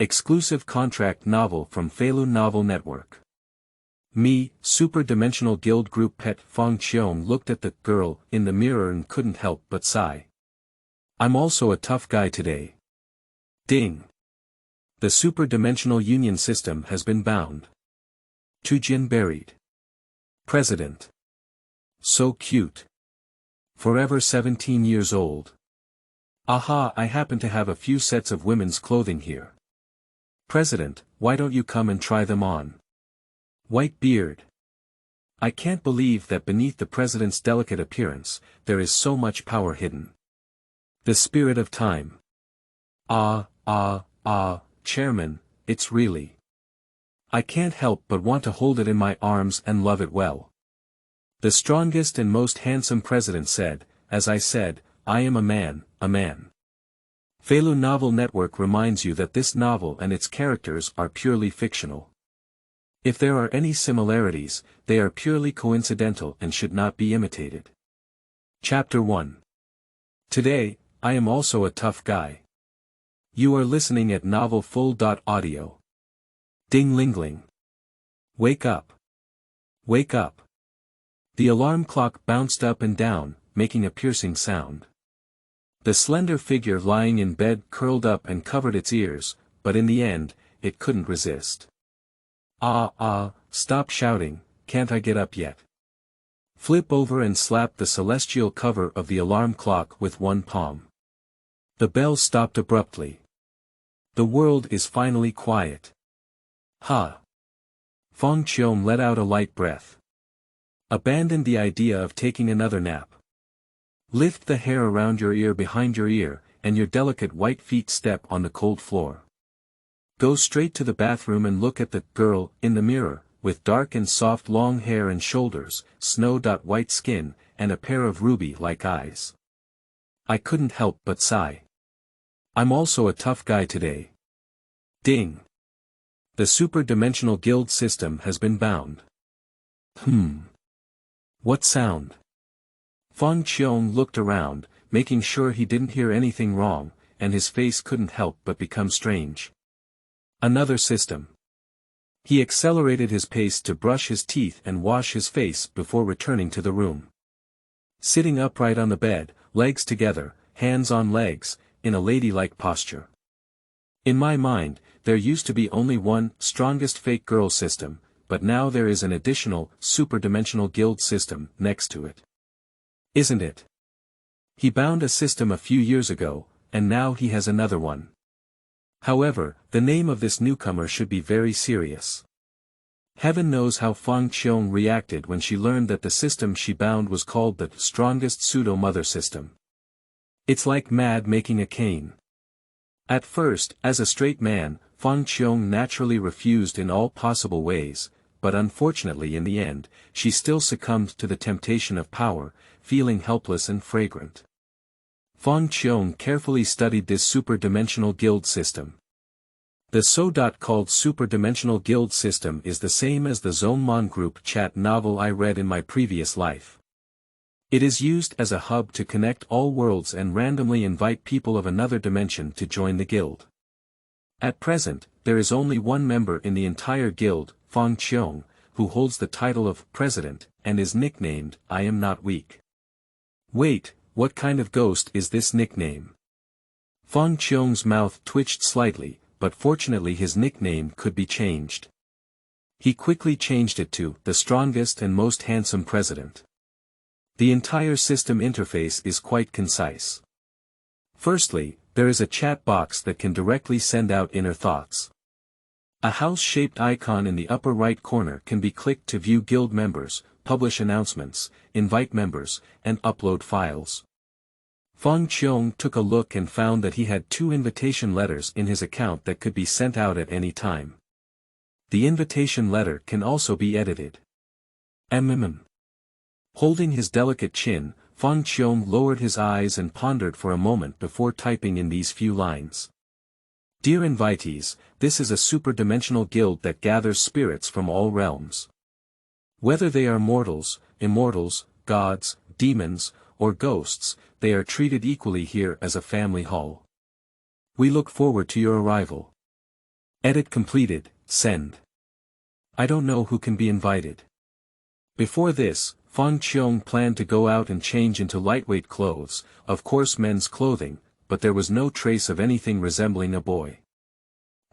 Exclusive contract novel from Feilu Novel Network. Me, super-dimensional guild group pet Fang Qiong looked at the girl in the mirror and couldn't help but sigh. I'm also a tough guy today. Ding. The super-dimensional union system has been bound. Tujian buried. President. So cute. Forever 17 years old. Aha, I happen to have a few sets of women's clothing here. President, why don't you come and try them on? White beard. I can't believe that beneath the president's delicate appearance, there is so much power hidden. The spirit of time. Chairman, it's really. I can't help but want to hold it in my arms and love it well. The strongest and most handsome president said, as I said, I am a man, a man. Feilu Novel Network reminds you that this novel and its characters are purely fictional. If there are any similarities, they are purely coincidental and should not be imitated. Chapter 1. Today, I am also a tough guy. You are listening at novelfull.audio. Ding-ling-ling. Wake up. Wake up. The alarm clock bounced up and down, making a piercing sound. The slender figure lying in bed curled up and covered its ears, but in the end, it couldn't resist. Stop shouting, can't I get up yet? Flip over and slap the celestial cover of the alarm clock with one palm. The bell stopped abruptly. The world is finally quiet. Ha! Fang Qiong let out a light breath. Abandon the idea of taking another nap. Lift the hair around your ear behind your ear, and your delicate white feet step on the cold floor. Go straight to the bathroom and look at the girl in the mirror, with dark and soft long hair and shoulders, snow-white skin, and a pair of ruby-like eyes. I couldn't help but sigh. I'm also a tough guy today. Ding. The super-dimensional guild system has been bound. What sound? Fang Qiong looked around, making sure he didn't hear anything wrong, and his face couldn't help but become strange. Another system. He accelerated his pace to brush his teeth and wash his face before returning to the room. Sitting upright on the bed, legs together, hands on legs, in a ladylike posture. In my mind, there used to be only one strongest fake girl system, but now there is an additional super-dimensional guild system next to it. Isn't it? He bound a system a few years ago, and now he has another one. However, the name of this newcomer should be very serious. Heaven knows how Fang Qiong reacted when she learned that the system she bound was called the strongest pseudo-mother system. It's like mad making a cane. At first, as a straight man, Fang Qiong naturally refused in all possible ways, but unfortunately in the end, she still succumbed to the temptation of power, feeling helpless and fragrant. Fang Qiong carefully studied this super-dimensional guild system. The so-called super-dimensional guild system is the same as the Zonmon group chat novel I read in my previous life. It is used as a hub to connect all worlds and randomly invite people of another dimension to join the guild. At present, there is only one member in the entire guild, Fang Qiong, who holds the title of president, and is nicknamed, I am not weak. Wait, what kind of ghost is this nickname? Fang Qiong's mouth twitched slightly, but fortunately his nickname could be changed. He quickly changed it to, the strongest and most handsome president. The entire system interface is quite concise. Firstly, there is a chat box that can directly send out inner thoughts. A house-shaped icon in the upper right corner can be clicked to view guild members, publish announcements, invite members, and upload files. Fang Qiong took a look and found that he had 2 invitation letters in his account that could be sent out at any time. The invitation letter can also be edited. Holding his delicate chin, Fang Qiong lowered his eyes and pondered for a moment before typing in these few lines. Dear invitees, this is a super-dimensional guild that gathers spirits from all realms. Whether they are mortals, immortals, gods, demons, or ghosts, they are treated equally here as a family hall. We look forward to your arrival. Edit completed, send. I don't know who can be invited. Before this, Qiong planned to go out and change into lightweight clothes, of course men's clothing, but there was no trace of anything resembling a boy.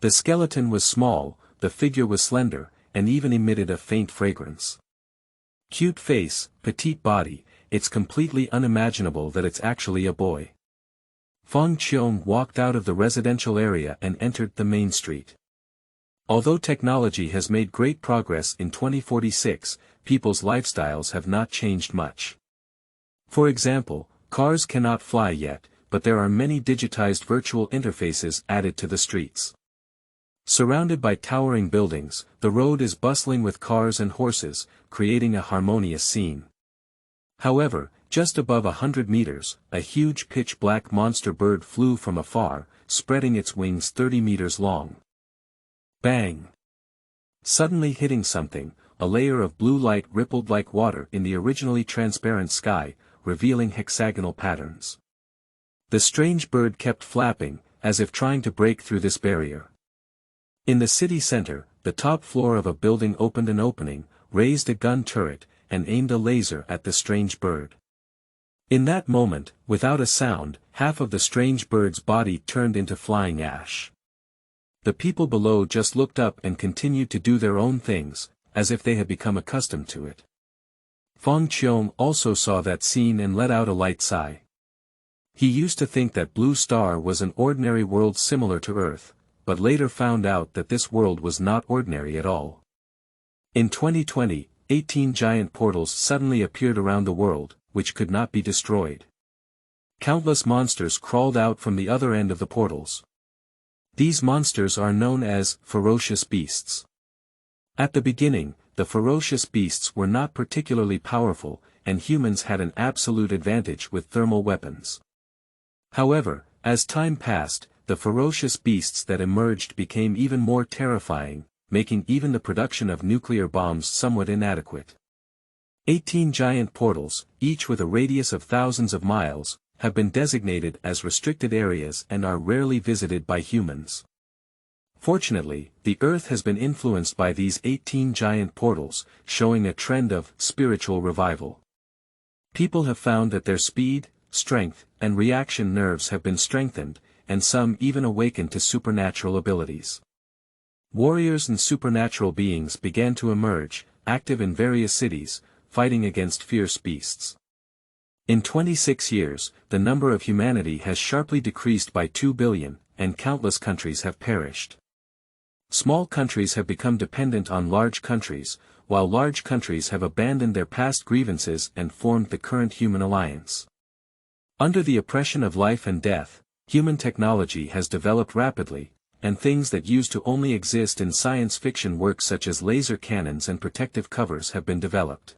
The skeleton was small, the figure was slender, and even emitted a faint fragrance. Cute face, petite body, it's completely unimaginable that it's actually a boy. Qiong walked out of the residential area and entered the main street. Although technology has made great progress in 2046, people's lifestyles have not changed much. For example, cars cannot fly yet, but there are many digitized virtual interfaces added to the streets. Surrounded by towering buildings, the road is bustling with cars and horses, creating a harmonious scene. However, just above 100 meters, a huge pitch-black monster bird flew from afar, spreading its wings 30 meters long. Bang! Suddenly hitting something, a layer of blue light rippled like water in the originally transparent sky, revealing hexagonal patterns. The strange bird kept flapping, as if trying to break through this barrier. In the city center, the top floor of a building opened an opening, raised a gun turret, and aimed a laser at the strange bird. In that moment, without a sound, half of the strange bird's body turned into flying ash. The people below just looked up and continued to do their own things, as if they had become accustomed to it. Qiong also saw that scene and let out a light sigh. He used to think that Blue Star was an ordinary world similar to Earth, but later found out that this world was not ordinary at all. In 2020, 18 giant portals suddenly appeared around the world, which could not be destroyed. Countless monsters crawled out from the other end of the portals. These monsters are known as ferocious beasts. At the beginning, the ferocious beasts were not particularly powerful, and humans had an absolute advantage with thermal weapons. However, as time passed, the ferocious beasts that emerged became even more terrifying, making even the production of nuclear bombs somewhat inadequate. 18 giant portals, each with a radius of thousands of miles, have been designated as restricted areas and are rarely visited by humans. Fortunately, the Earth has been influenced by these 18 giant portals, showing a trend of spiritual revival. People have found that their speed, strength, and reaction nerves have been strengthened, and some even awakened to supernatural abilities. Warriors and supernatural beings began to emerge, active in various cities, fighting against fierce beasts. In 26 years, the number of humanity has sharply decreased by 2 billion, and countless countries have perished. Small countries have become dependent on large countries, while large countries have abandoned their past grievances and formed the current human alliance. Under the oppression of life and death, human technology has developed rapidly, and things that used to only exist in science fiction works such as laser cannons and protective covers have been developed.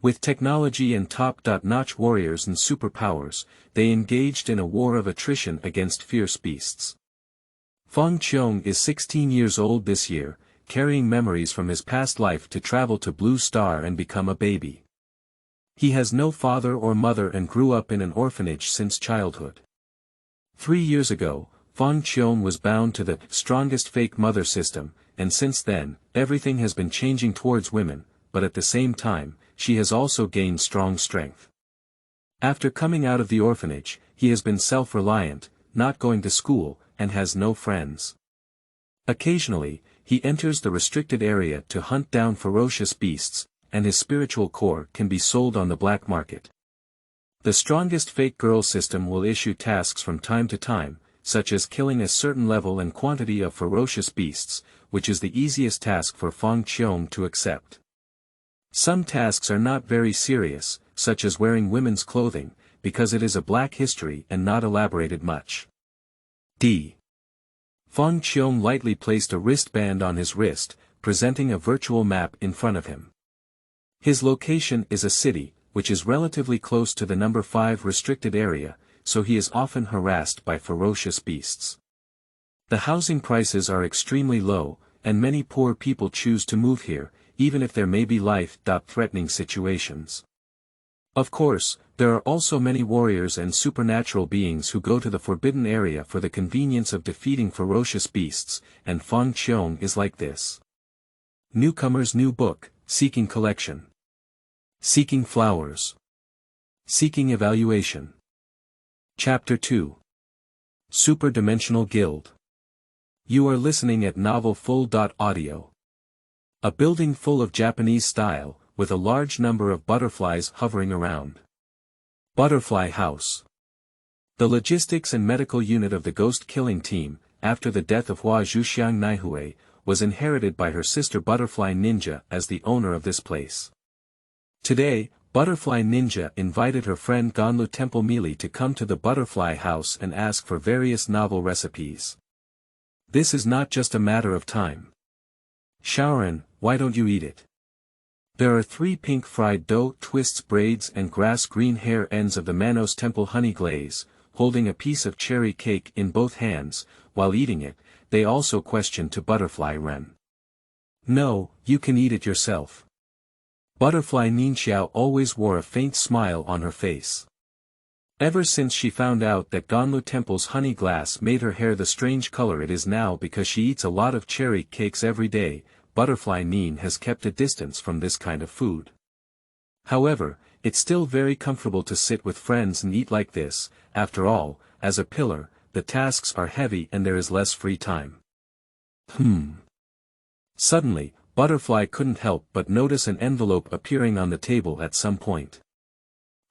With technology and top-notch warriors and superpowers, they engaged in a war of attrition against fierce beasts. Qiong is 16 years old this year, carrying memories from his past life to travel to Blue Star and become a baby. He has no father or mother and grew up in an orphanage since childhood. 3 years ago, Qiong was bound to the strongest fake mother system, and since then, everything has been changing towards women, but at the same time, she has also gained strong strength. After coming out of the orphanage, he has been self-reliant, not going to school, and has no friends. Occasionally, he enters the restricted area to hunt down ferocious beasts, and his spiritual core can be sold on the black market. The strongest fake girl system will issue tasks from time to time, such as killing a certain level and quantity of ferocious beasts, which is the easiest task for Qiong to accept. Some tasks are not very serious, such as wearing women's clothing, because it is a black history and not elaborated much. Qiong lightly placed a wristband on his wrist, presenting a virtual map in front of him. His location is a city, which is relatively close to the number 5 restricted area, so he is often harassed by ferocious beasts. The housing prices are extremely low, and many poor people choose to move here, even if there may be life-threatening situations. Of course, there are also many warriors and supernatural beings who go to the forbidden area for the convenience of defeating ferocious beasts, and Fang Qiong is like this. Newcomer's new book, Seeking Collection. Seeking Flowers. Seeking Evaluation. Chapter 2. Superdimensional Guild. You are listening at Novel Full.audio. A building full of Japanese style, with a large number of butterflies hovering around. Butterfly House. The logistics and medical unit of the ghost-killing team, after the death of Hua Zhuxiang Naihui, was inherited by her sister Butterfly Ninja as the owner of this place. Today, Butterfly Ninja invited her friend Ganlu Temple Mealy to come to the Butterfly House and ask for various novel recipes. This is not just a matter of time. Shaoran, why don't you eat it? There are 3 pink fried dough twists, braids and grass green hair ends of the Manos Temple honey glaze, holding a piece of cherry cake in both hands. While eating it, they also questioned to Butterfly Ren. No, you can eat it yourself. Butterfly Ninxiao always wore a faint smile on her face. Ever since she found out that Ganlu Temple's honey glass made her hair the strange color it is now because she eats a lot of cherry cakes every day, Butterfly Nin has kept a distance from this kind of food. However, it's still very comfortable to sit with friends and eat like this. After all, as a pillar, the tasks are heavy and there is less free time. Suddenly, Butterfly couldn't help but notice an envelope appearing on the table at some point.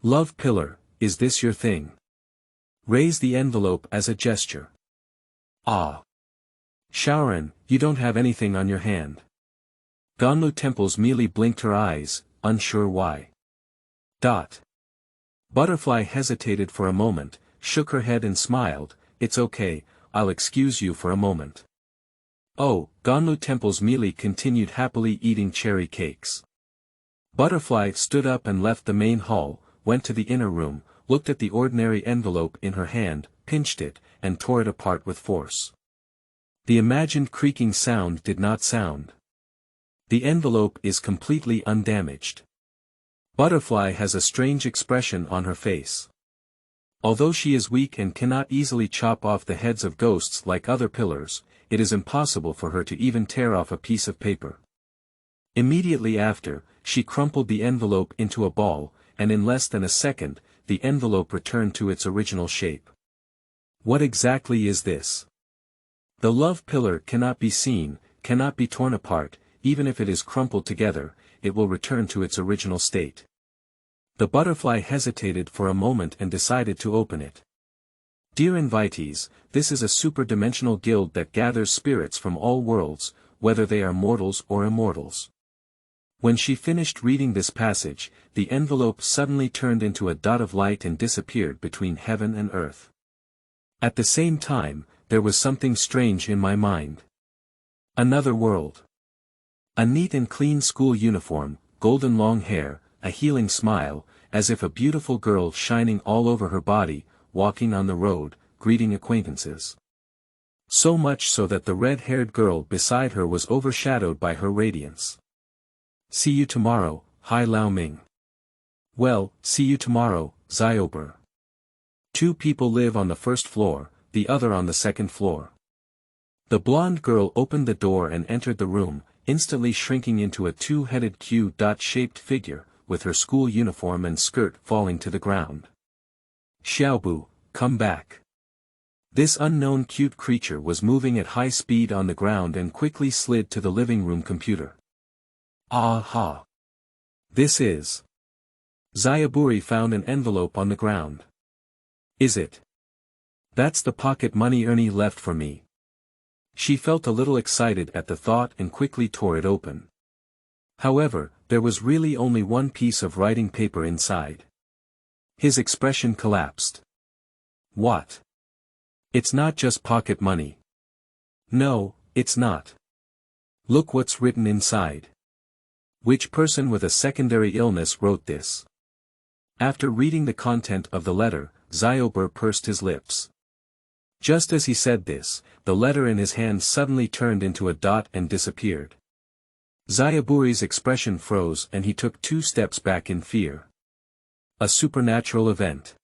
Love pillar, is this your thing? Raise the envelope as a gesture. Ah. Shaoran, you don't have anything on your hand. Ganlu Temple's Mealy blinked her eyes, unsure why. Butterfly hesitated for a moment, shook her head and smiled. It's okay, I'll excuse you for a moment. Oh, Ganlu Temple's Mealy continued happily eating cherry cakes. Butterfly stood up and left the main hall, went to the inner room, looked at the ordinary envelope in her hand, pinched it, and tore it apart with force. The imagined creaking sound did not sound. The envelope is completely undamaged. Butterfly has a strange expression on her face. Although she is weak and cannot easily chop off the heads of ghosts like other pillars, it is impossible for her to even tear off a piece of paper. Immediately after, she crumpled the envelope into a ball, and in less than a second, the envelope returned to its original shape. What exactly is this? The love pillar cannot be seen, cannot be torn apart. Even if it is crumpled together, it will return to its original state. The butterfly hesitated for a moment and decided to open it. Dear invitees, this is a superdimensional guild that gathers spirits from all worlds, whether they are mortals or immortals. When she finished reading this passage, the envelope suddenly turned into a dot of light and disappeared between heaven and earth. At the same time, there was something strange in my mind. Another world. A neat and clean school uniform, golden long hair, a healing smile, as if a beautiful girl shining all over her body, walking on the road, greeting acquaintances. So much so that the red-haired girl beside her was overshadowed by her radiance. See you tomorrow, Hai Lao Ming. Well, see you tomorrow, Ziober. 2 people live on the first floor, the other on the second floor. The blonde girl opened the door and entered the room, instantly shrinking into a 2-headed Q-shaped figure, with her school uniform and skirt falling to the ground. Xiaobu, come back. This unknown cute creature was moving at high speed on the ground and quickly slid to the living room computer. Aha! This is... Zayaburi found an envelope on the ground. Is it? That's the pocket money Ernie left for me. She felt a little excited at the thought and quickly tore it open. However, there was really only one piece of writing paper inside. His expression collapsed. What? It's not just pocket money. No, it's not. Look what's written inside. Which person with a secondary illness wrote this? After reading the content of the letter, Ziober pursed his lips. Just as he said this, the letter in his hand suddenly turned into a dot and disappeared. Zayaburi's expression froze and he took 2 steps back in fear. A supernatural event.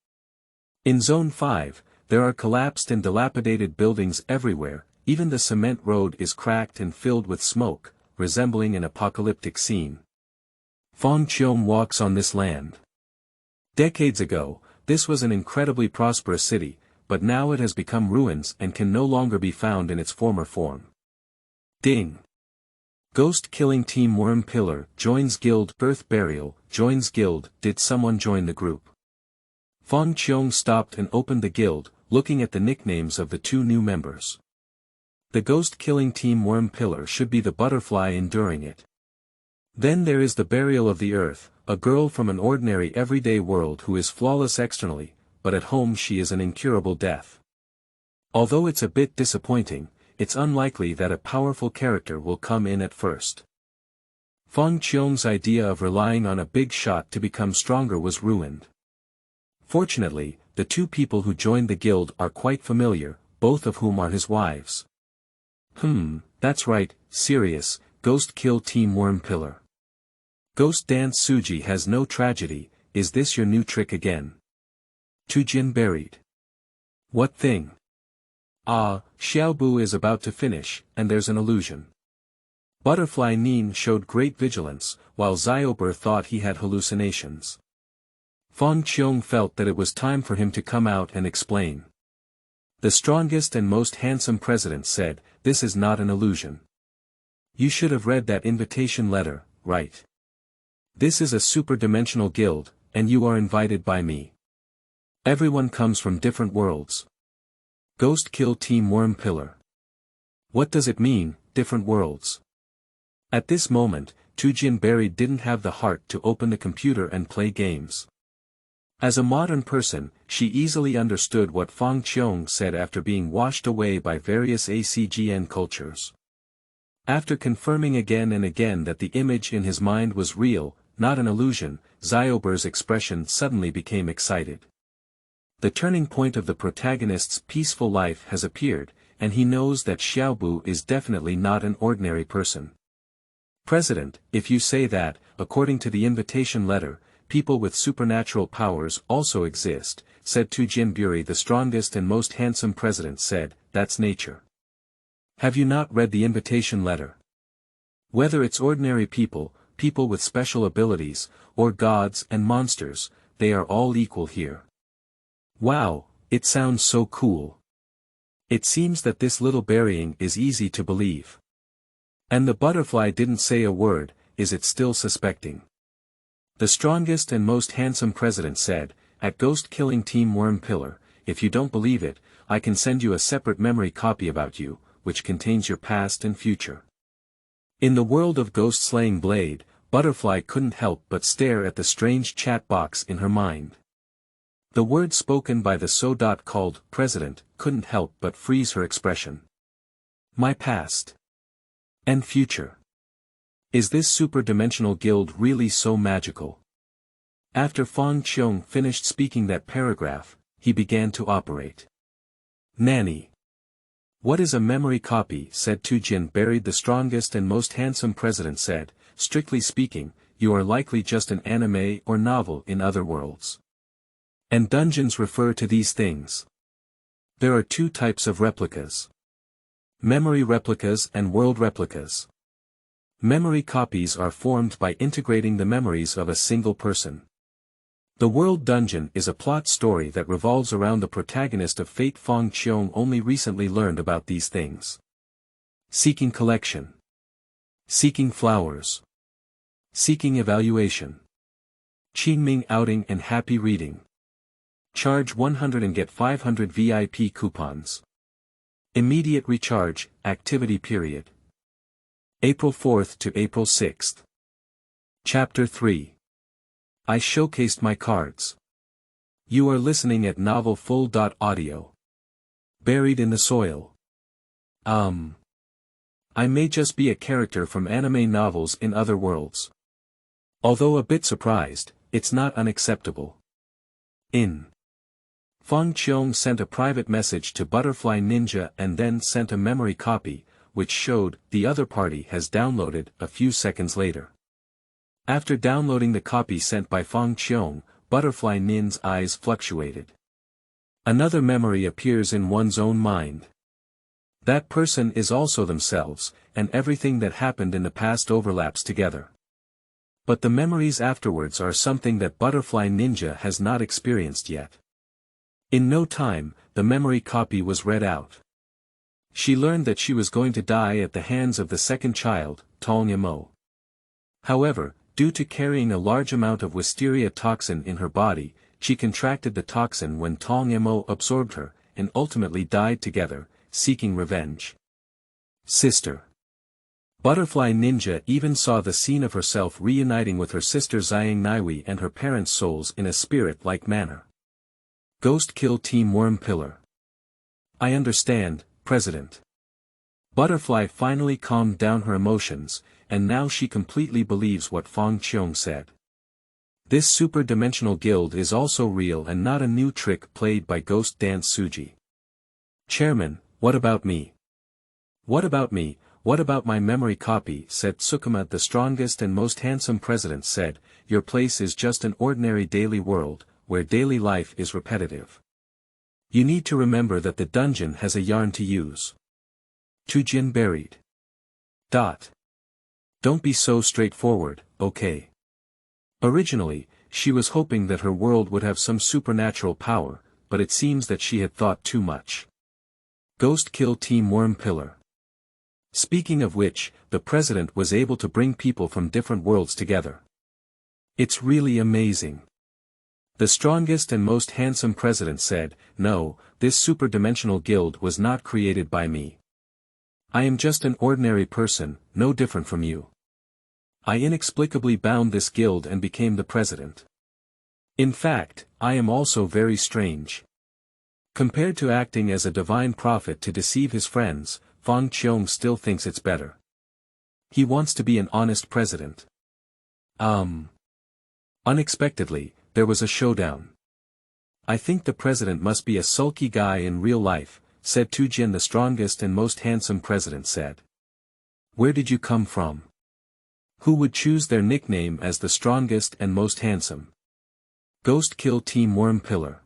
In Zone 5, there are collapsed and dilapidated buildings everywhere, even the cement road is cracked and filled with smoke, resembling an apocalyptic scene. Fang Qiong walks on this land. Decades ago, this was an incredibly prosperous city, but now it has become ruins and can no longer be found in its former form. Ding. Ghost killing team Worm Pillar, joins guild, Earth Burial, joins guild, did someone join the group? Fang Qiong stopped and opened the guild, looking at the nicknames of the two new members. The ghost killing team Worm Pillar should be the butterfly enduring it. Then there is the Burial of the Earth, a girl from an ordinary everyday world who is flawless externally, but at home she is an incurable death. Although it's a bit disappointing, it's unlikely that a powerful character will come in at first. Fang Qiong's idea of relying on a big shot to become stronger was ruined. Fortunately, the two people who joined the guild are quite familiar, both of whom are his wives. That's right, serious, Ghost Kill Team Worm Pillar. Ghost Dance Suji has no tragedy, is this your new trick again? Tujian buried. What thing? Xiaobu is about to finish, and there's an illusion. Butterfly Nin showed great vigilance, while Xiaober thought he had hallucinations. Fang Qiong felt that it was time for him to come out and explain. The strongest and most handsome president said, "This is not an illusion. You should have read that invitation letter, right? This is a super-dimensional guild, and you are invited by me. Everyone comes from different worlds. Ghost Kill Team Worm Pillar. What does it mean, different worlds?" At this moment, Tujian Berry didn't have the heart to open the computer and play games. As a modern person, she easily understood what Fang Qiong said after being washed away by various ACGN cultures. After confirming again and again that the image in his mind was real, not an illusion, Xiaober's expression suddenly became excited. The turning point of the protagonist's peaceful life has appeared, and he knows that Xiaobu is definitely not an ordinary person. President, if you say that, according to the invitation letter, people with supernatural powers also exist, said Tujian Buri. The strongest and most handsome president said, that's nature. Have you not read the invitation letter? Whether it's ordinary people, people with special abilities, or gods and monsters, they are all equal here. Wow, it sounds so cool. It seems that this little burying is easy to believe. And the butterfly didn't say a word, is it still suspecting? The strongest and most handsome president said, at Ghost Killing Team Worm Pillar, if you don't believe it, I can send you a separate memory copy about you, which contains your past and future. In the world of Ghost Slaying Blade, Butterfly couldn't help but stare at the strange chat box in her mind. The word spoken by the called president couldn't help but freeze her expression. My past. And future. Is this super-dimensional guild really so magical? After Fang Qiong finished speaking that paragraph, he began to operate. Nanny. What is a memory copy? Said Tujian. Buried. The strongest and most handsome president said, strictly speaking, you are likely just an anime or novel in other worlds. And dungeons refer to these things. There are two types of replicas. Memory replicas and world replicas. Memory copies are formed by integrating the memories of a single person. The World Dungeon is a plot story that revolves around the protagonist of Fate. Fang Qiong only recently learned about these things. Seeking collection. Seeking flowers. Seeking evaluation. Qingming outing and happy reading. Charge 100 and get 500 VIP coupons. Immediate recharge, activity period. April 4th to April 6th. Chapter 3. I showcased my cards. You are listening at novelfull.audio. Buried in the soil. I may just be a character from anime novels in other worlds. Although a bit surprised, it's not unacceptable. Fang Qiong sent a private message to Butterfly Ninja and then sent a memory copy, which showed the other party has downloaded a few seconds later. After downloading the copy sent by Fang Qiong, Butterfly Nin's eyes fluctuated. Another memory appears in one's own mind. That person is also themselves, and everything that happened in the past overlaps together. But the memories afterwards are something that Butterfly Ninja has not experienced yet. In no time, the memory copy was read out. She learned that she was going to die at the hands of the second child, Tong Yamo. However, due to carrying a large amount of wisteria toxin in her body, she contracted the toxin when Tong Yamo absorbed her, and ultimately died together, seeking revenge. Sister. Butterfly Ninja even saw the scene of herself reuniting with her sister Xiang Naiwi and her parents' souls in a spirit-like manner. Ghost Kill Team Worm Pillar. I understand, President. Butterfly finally calmed down her emotions, and now she completely believes what Fang Qiong said. This super-dimensional guild is also real and not a new trick played by Ghost Dance Suji. Chairman, what about me? What about me? What about my memory copy? Said Tsukuma. The strongest and most handsome president said, your place is just an ordinary daily world, where daily life is repetitive. You need to remember that the dungeon has a yarn to use. Tujian buried. Don't be so straightforward, okay? Originally, she was hoping that her world would have some supernatural power, but it seems that she had thought too much. Ghost Kill Team Worm Pillar. Speaking of which, the president was able to bring people from different worlds together. It's really amazing. The strongest and most handsome president said, no, this super-dimensional guild was not created by me. I am just an ordinary person, no different from you. I inexplicably bound this guild and became the president. In fact, I am also very strange. Compared to acting as a divine prophet to deceive his friends, Fang Qiong still thinks it's better. He wants to be an honest president. Unexpectedly, there was a showdown. I think the president must be a sulky guy in real life, said Tujian. The strongest and most handsome president said. Where did you come from? Who would choose their nickname as the strongest and most handsome? Ghost Kill Team Worm Pillar.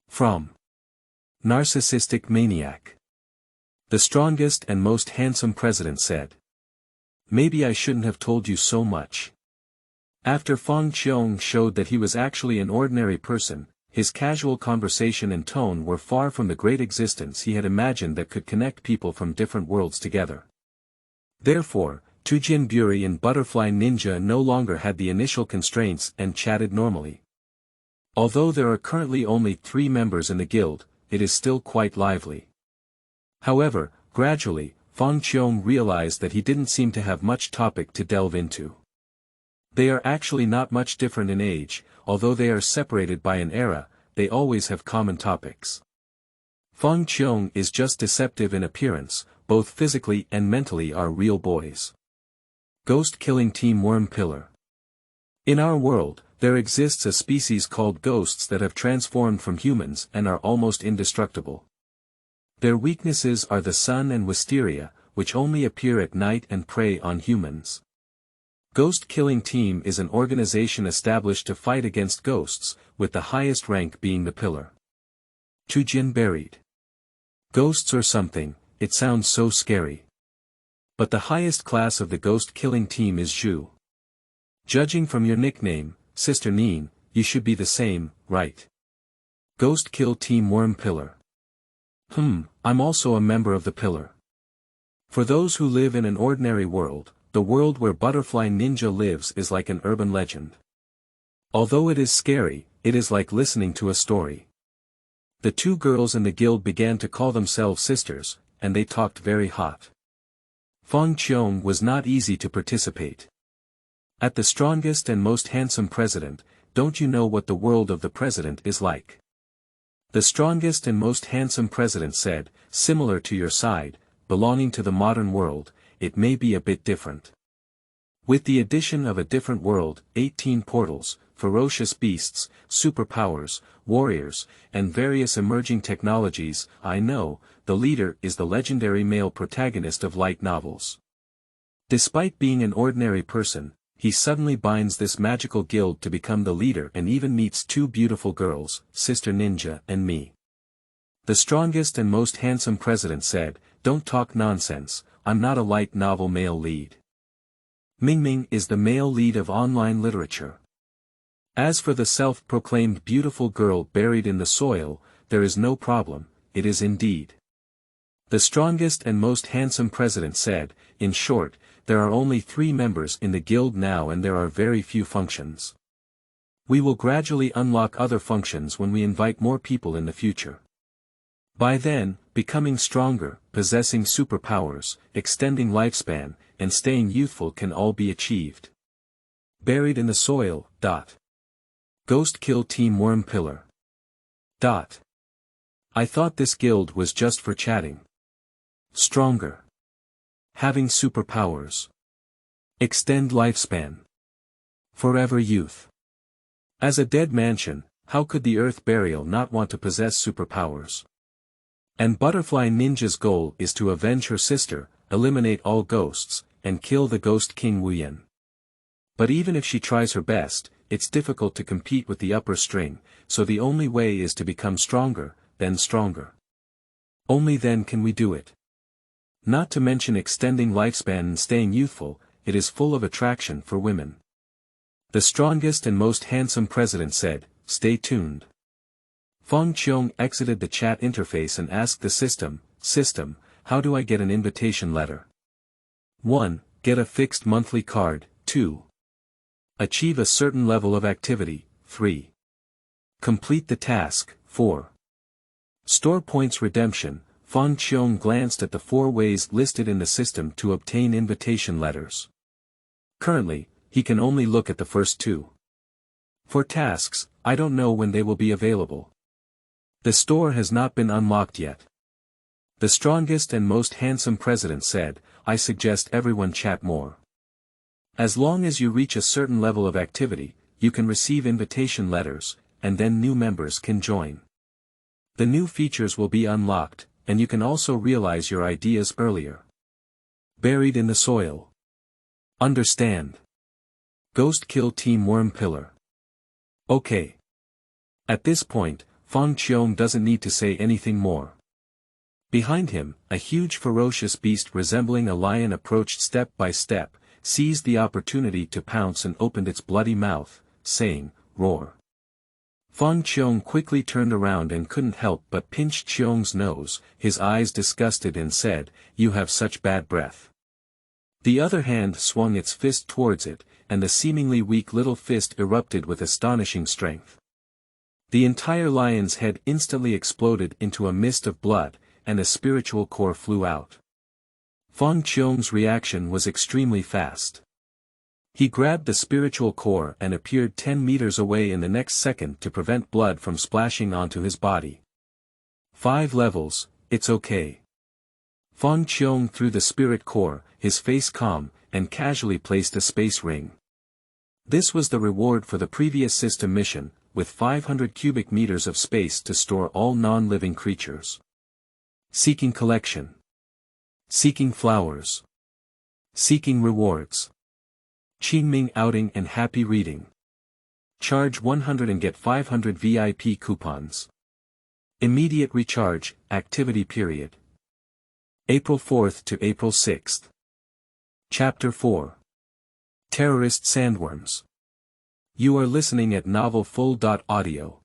From Narcissistic Maniac. The strongest and most handsome president said. Maybe I shouldn't have told you so much. After Fang Qiong showed that he was actually an ordinary person, his casual conversation and tone were far from the great existence he had imagined that could connect people from different worlds together. Therefore, Tujian Buri and Butterfly Ninja no longer had the initial constraints and chatted normally. Although there are currently only 3 members in the guild, it is still quite lively. However, gradually, Fang Qiong realized that he didn't seem to have much topic to delve into. They are actually not much different in age, although they are separated by an era, they always have common topics. Fang Qiong is just deceptive in appearance, both physically and mentally are real boys. Ghost Killing Team Worm Pillar. In our world, there exists a species called ghosts that have transformed from humans and are almost indestructible. Their weaknesses are the sun and wisteria, which only appear at night and prey on humans. Ghost Killing Team is an organization established to fight against ghosts, with the highest rank being the pillar. Tujian buried. Ghosts or something, it sounds so scary. But the highest class of the Ghost Killing Team is Zhu. Judging from your nickname, Sister Nin, you should be the same, right? Ghost Kill Team Worm Pillar. I'm also a member of the pillar. For those who live in an ordinary world, the world where Butterfly Ninja lives is like an urban legend. Although it is scary, it is like listening to a story. The 2 girls in the guild began to call themselves sisters, and they talked very hot. Fang Qiong was not easy to participate. At the strongest and most handsome president, don't you know what the world of the president is like? The strongest and most handsome president said, similar to your side, belonging to the modern world, it may be a bit different. With the addition of a different world, 18 portals, ferocious beasts, superpowers, warriors, and various emerging technologies, I know, the leader is the legendary male protagonist of light novels. Despite being an ordinary person, he suddenly binds this magical guild to become the leader and even meets two beautiful girls, Sister Ninja and me. The strongest and most handsome president said, "Don't talk nonsense, I'm not a light novel male lead. Mingming is the male lead of online literature. As for the self-proclaimed beautiful girl buried in the soil, there is no problem, it is indeed." The strongest and most handsome president said, "In short, there are only 3 members in the guild now and there are very few functions. We will gradually unlock other functions when we invite more people in the future. By then, becoming stronger, possessing superpowers, extending lifespan, and staying youthful can all be achieved. Buried in the soil. Ghost kill team worm pillar. I thought this guild was just for chatting. Stronger. Having superpowers. Extend lifespan. Forever youth. As a dead mansion, how could the Earth Burial not want to possess superpowers? And Butterfly Ninja's goal is to avenge her sister, eliminate all ghosts, and kill the Ghost King Wuyan. But even if she tries her best, it's difficult to compete with the upper string, so the only way is to become stronger, then stronger. Only then can we do it. Not to mention extending lifespan and staying youthful, it is full of attraction for women." The strongest and most handsome president said, "Stay tuned." Fang Qiong exited the chat interface and asked the system, "How do I get an invitation letter?" 1. Get a fixed monthly card. 2. Achieve a certain level of activity. 3. Complete the task. 4. Store points redemption. Fang Qiong glanced at the 4 ways listed in the system to obtain invitation letters. Currently, he can only look at the first 2. For tasks, I don't know when they will be available. The store has not been unlocked yet. The strongest and most handsome president said, "I suggest everyone chat more. As long as you reach a certain level of activity, you can receive invitation letters, and then new members can join. The new features will be unlocked, and you can also realize your ideas earlier." Buried in the soil. Understand. Ghost kill team worm pillar. Okay. At this point, Fang Qiong doesn't need to say anything more. Behind him, a huge ferocious beast resembling a lion approached step by step, seized the opportunity to pounce and opened its bloody mouth, saying, "Roar." Fang Qiong quickly turned around and couldn't help but pinch Qiong's nose, his eyes disgusted, and said, "You have such bad breath." The other hand swung its fist towards it, and the seemingly weak little fist erupted with astonishing strength. The entire lion's head instantly exploded into a mist of blood, and a spiritual core flew out. Fang Qiong's reaction was extremely fast. He grabbed the spiritual core and appeared 10 meters away in the next second to prevent blood from splashing onto his body. 5 levels, it's okay. Fang Qiong threw the spirit core, his face calm, and casually placed a space ring. This was the reward for the previous system mission, with 500 cubic meters of space to store all non-living creatures. Seeking collection. Seeking flowers. Seeking rewards. Qingming outing and happy reading. Charge 100 and get 500 VIP coupons. Immediate recharge, activity period. April 4th to April 6th. Chapter 4. Terrorist Sandworms. You are listening at novelfull.audio.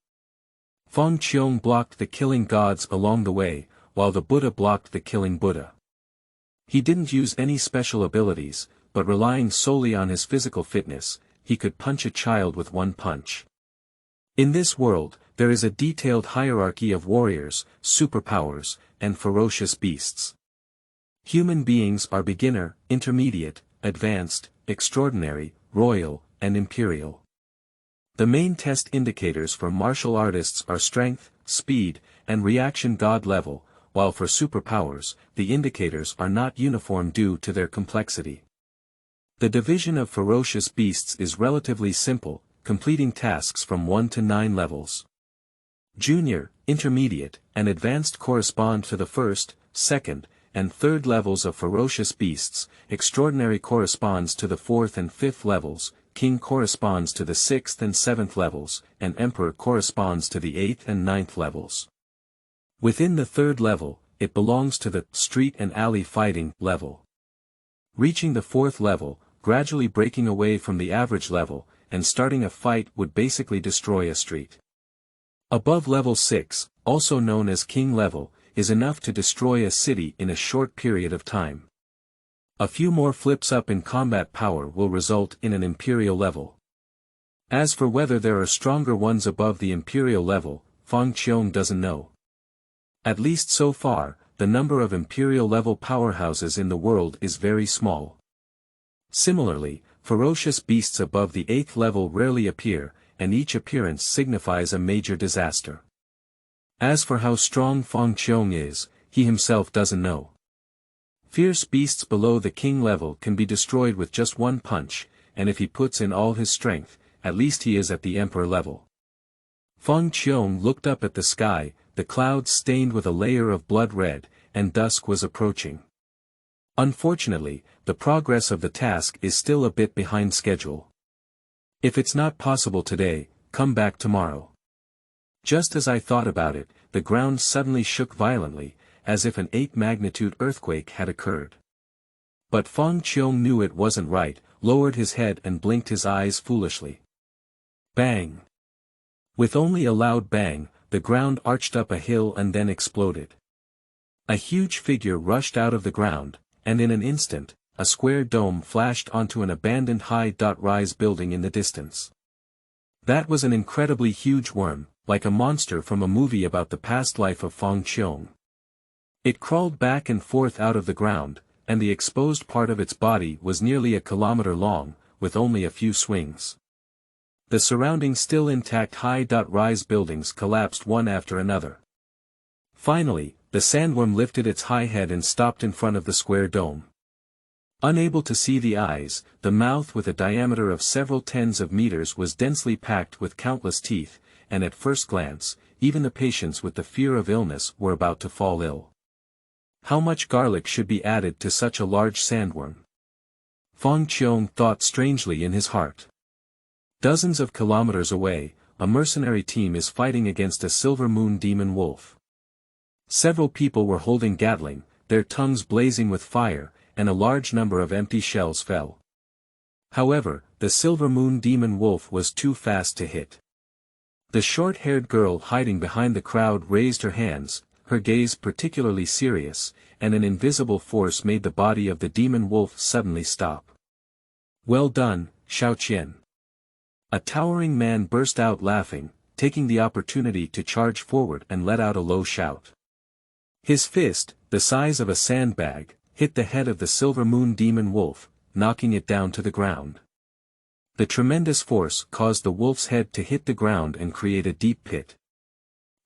Fang Qiong blocked the killing gods along the way, while the Buddha blocked the killing Buddha. He didn't use any special abilities, but relying solely on his physical fitness, he could punch a child with one punch. In this world, there is a detailed hierarchy of warriors, superpowers, and ferocious beasts. Human beings are beginner, intermediate, advanced, extraordinary, royal, and imperial. The main test indicators for martial artists are strength, speed, and reaction god level, while for superpowers, the indicators are not uniform due to their complexity. The division of ferocious beasts is relatively simple, completing tasks from 1 to 9 levels. Junior, intermediate, and advanced correspond to the first, second, and 3rd levels of ferocious beasts, extraordinary corresponds to the 4th and 5th levels, king corresponds to the 6th and 7th levels, and emperor corresponds to the 8th and 9th levels. Within the 3rd level, it belongs to the street and alley fighting level. Reaching the 4th level, gradually breaking away from the average level, and starting a fight would basically destroy a street. Above level 6, also known as king level, is enough to destroy a city in a short period of time. A few more flips up in combat power will result in an imperial level. As for whether there are stronger ones above the imperial level, Qiong doesn't know. At least so far, the number of imperial level powerhouses in the world is very small. Similarly, ferocious beasts above the 8th level rarely appear, and each appearance signifies a major disaster. As for how strong Qiong is, he himself doesn't know. Fierce beasts below the king level can be destroyed with just one punch, and if he puts in all his strength, at least he is at the emperor level. Qiong looked up at the sky, the clouds stained with a layer of blood red, and dusk was approaching. Unfortunately, the progress of the task is still a bit behind schedule. If it's not possible today, come back tomorrow. Just as I thought about it, the ground suddenly shook violently, as if an 8-magnitude earthquake had occurred. But Qiong knew it wasn't right, lowered his head and blinked his eyes foolishly. Bang! With only a loud bang, the ground arched up a hill and then exploded. A huge figure rushed out of the ground, and in an instant, a square dome flashed onto an abandoned high-rise building in the distance. That was an incredibly huge worm, like a monster from a movie about the past life of Qiong. It crawled back and forth out of the ground, and the exposed part of its body was nearly a kilometer long, with only a few swings. The surrounding still intact high-rise buildings collapsed one after another. Finally, the sandworm lifted its high head and stopped in front of the square dome. Unable to see the eyes, the mouth with a diameter of several tens of meters was densely packed with countless teeth, and at first glance, even the patients with the fear of illness were about to fall ill. How much garlic should be added to such a large sandworm? Qiong thought strangely in his heart. Dozens of kilometers away, a mercenary team is fighting against a silver moon demon wolf. Several people were holding Gatling, their tongues blazing with fire, and a large number of empty shells fell. However, the silver moon demon wolf was too fast to hit. The short-haired girl hiding behind the crowd raised her hands, her gaze particularly serious, and an invisible force made the body of the demon wolf suddenly stop. Well done, Qiong. A towering man burst out laughing, taking the opportunity to charge forward and let out a low shout. His fist, the size of a sandbag, hit the head of the silver moon demon wolf, knocking it down to the ground. The tremendous force caused the wolf's head to hit the ground and create a deep pit.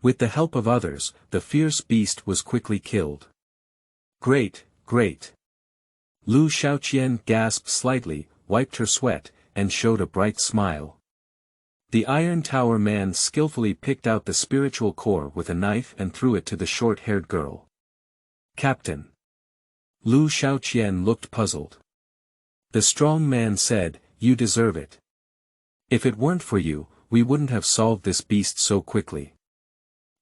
With the help of others, the fierce beast was quickly killed. Great, great. Lu Xiaoqian gasped slightly, wiped her sweat, and showed a bright smile. The Iron Tower man skillfully picked out the spiritual core with a knife and threw it to the short-haired girl. Captain. Lu Xiaoqian looked puzzled. The strong man said, "You deserve it. If it weren't for you, we wouldn't have solved this beast so quickly.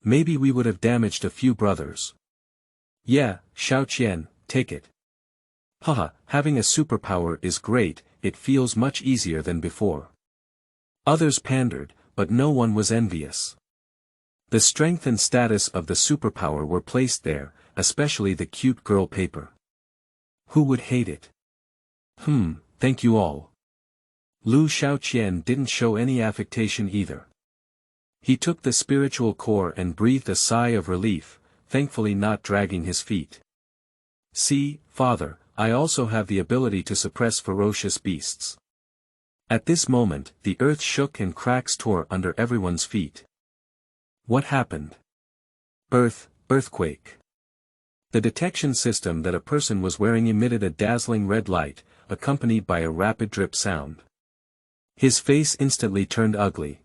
Maybe we would have damaged a few brothers." "Yeah, Xiaoqian, take it. Haha, having a superpower is great, it feels much easier than before." Others pandered, but no one was envious. The strength and status of the superpower were placed there, especially the cute girl paper. Who would hate it? Thank you all. Lu Xiaoqian didn't show any affectation either. He took the spiritual core and breathed a sigh of relief, thankfully not dragging his feet. "See, father, I also have the ability to suppress ferocious beasts." At this moment, the earth shook and cracks tore under everyone's feet. What happened? Earthquake. The detection system that a person was wearing emitted a dazzling red light, accompanied by a rapid drip sound. His face instantly turned ugly.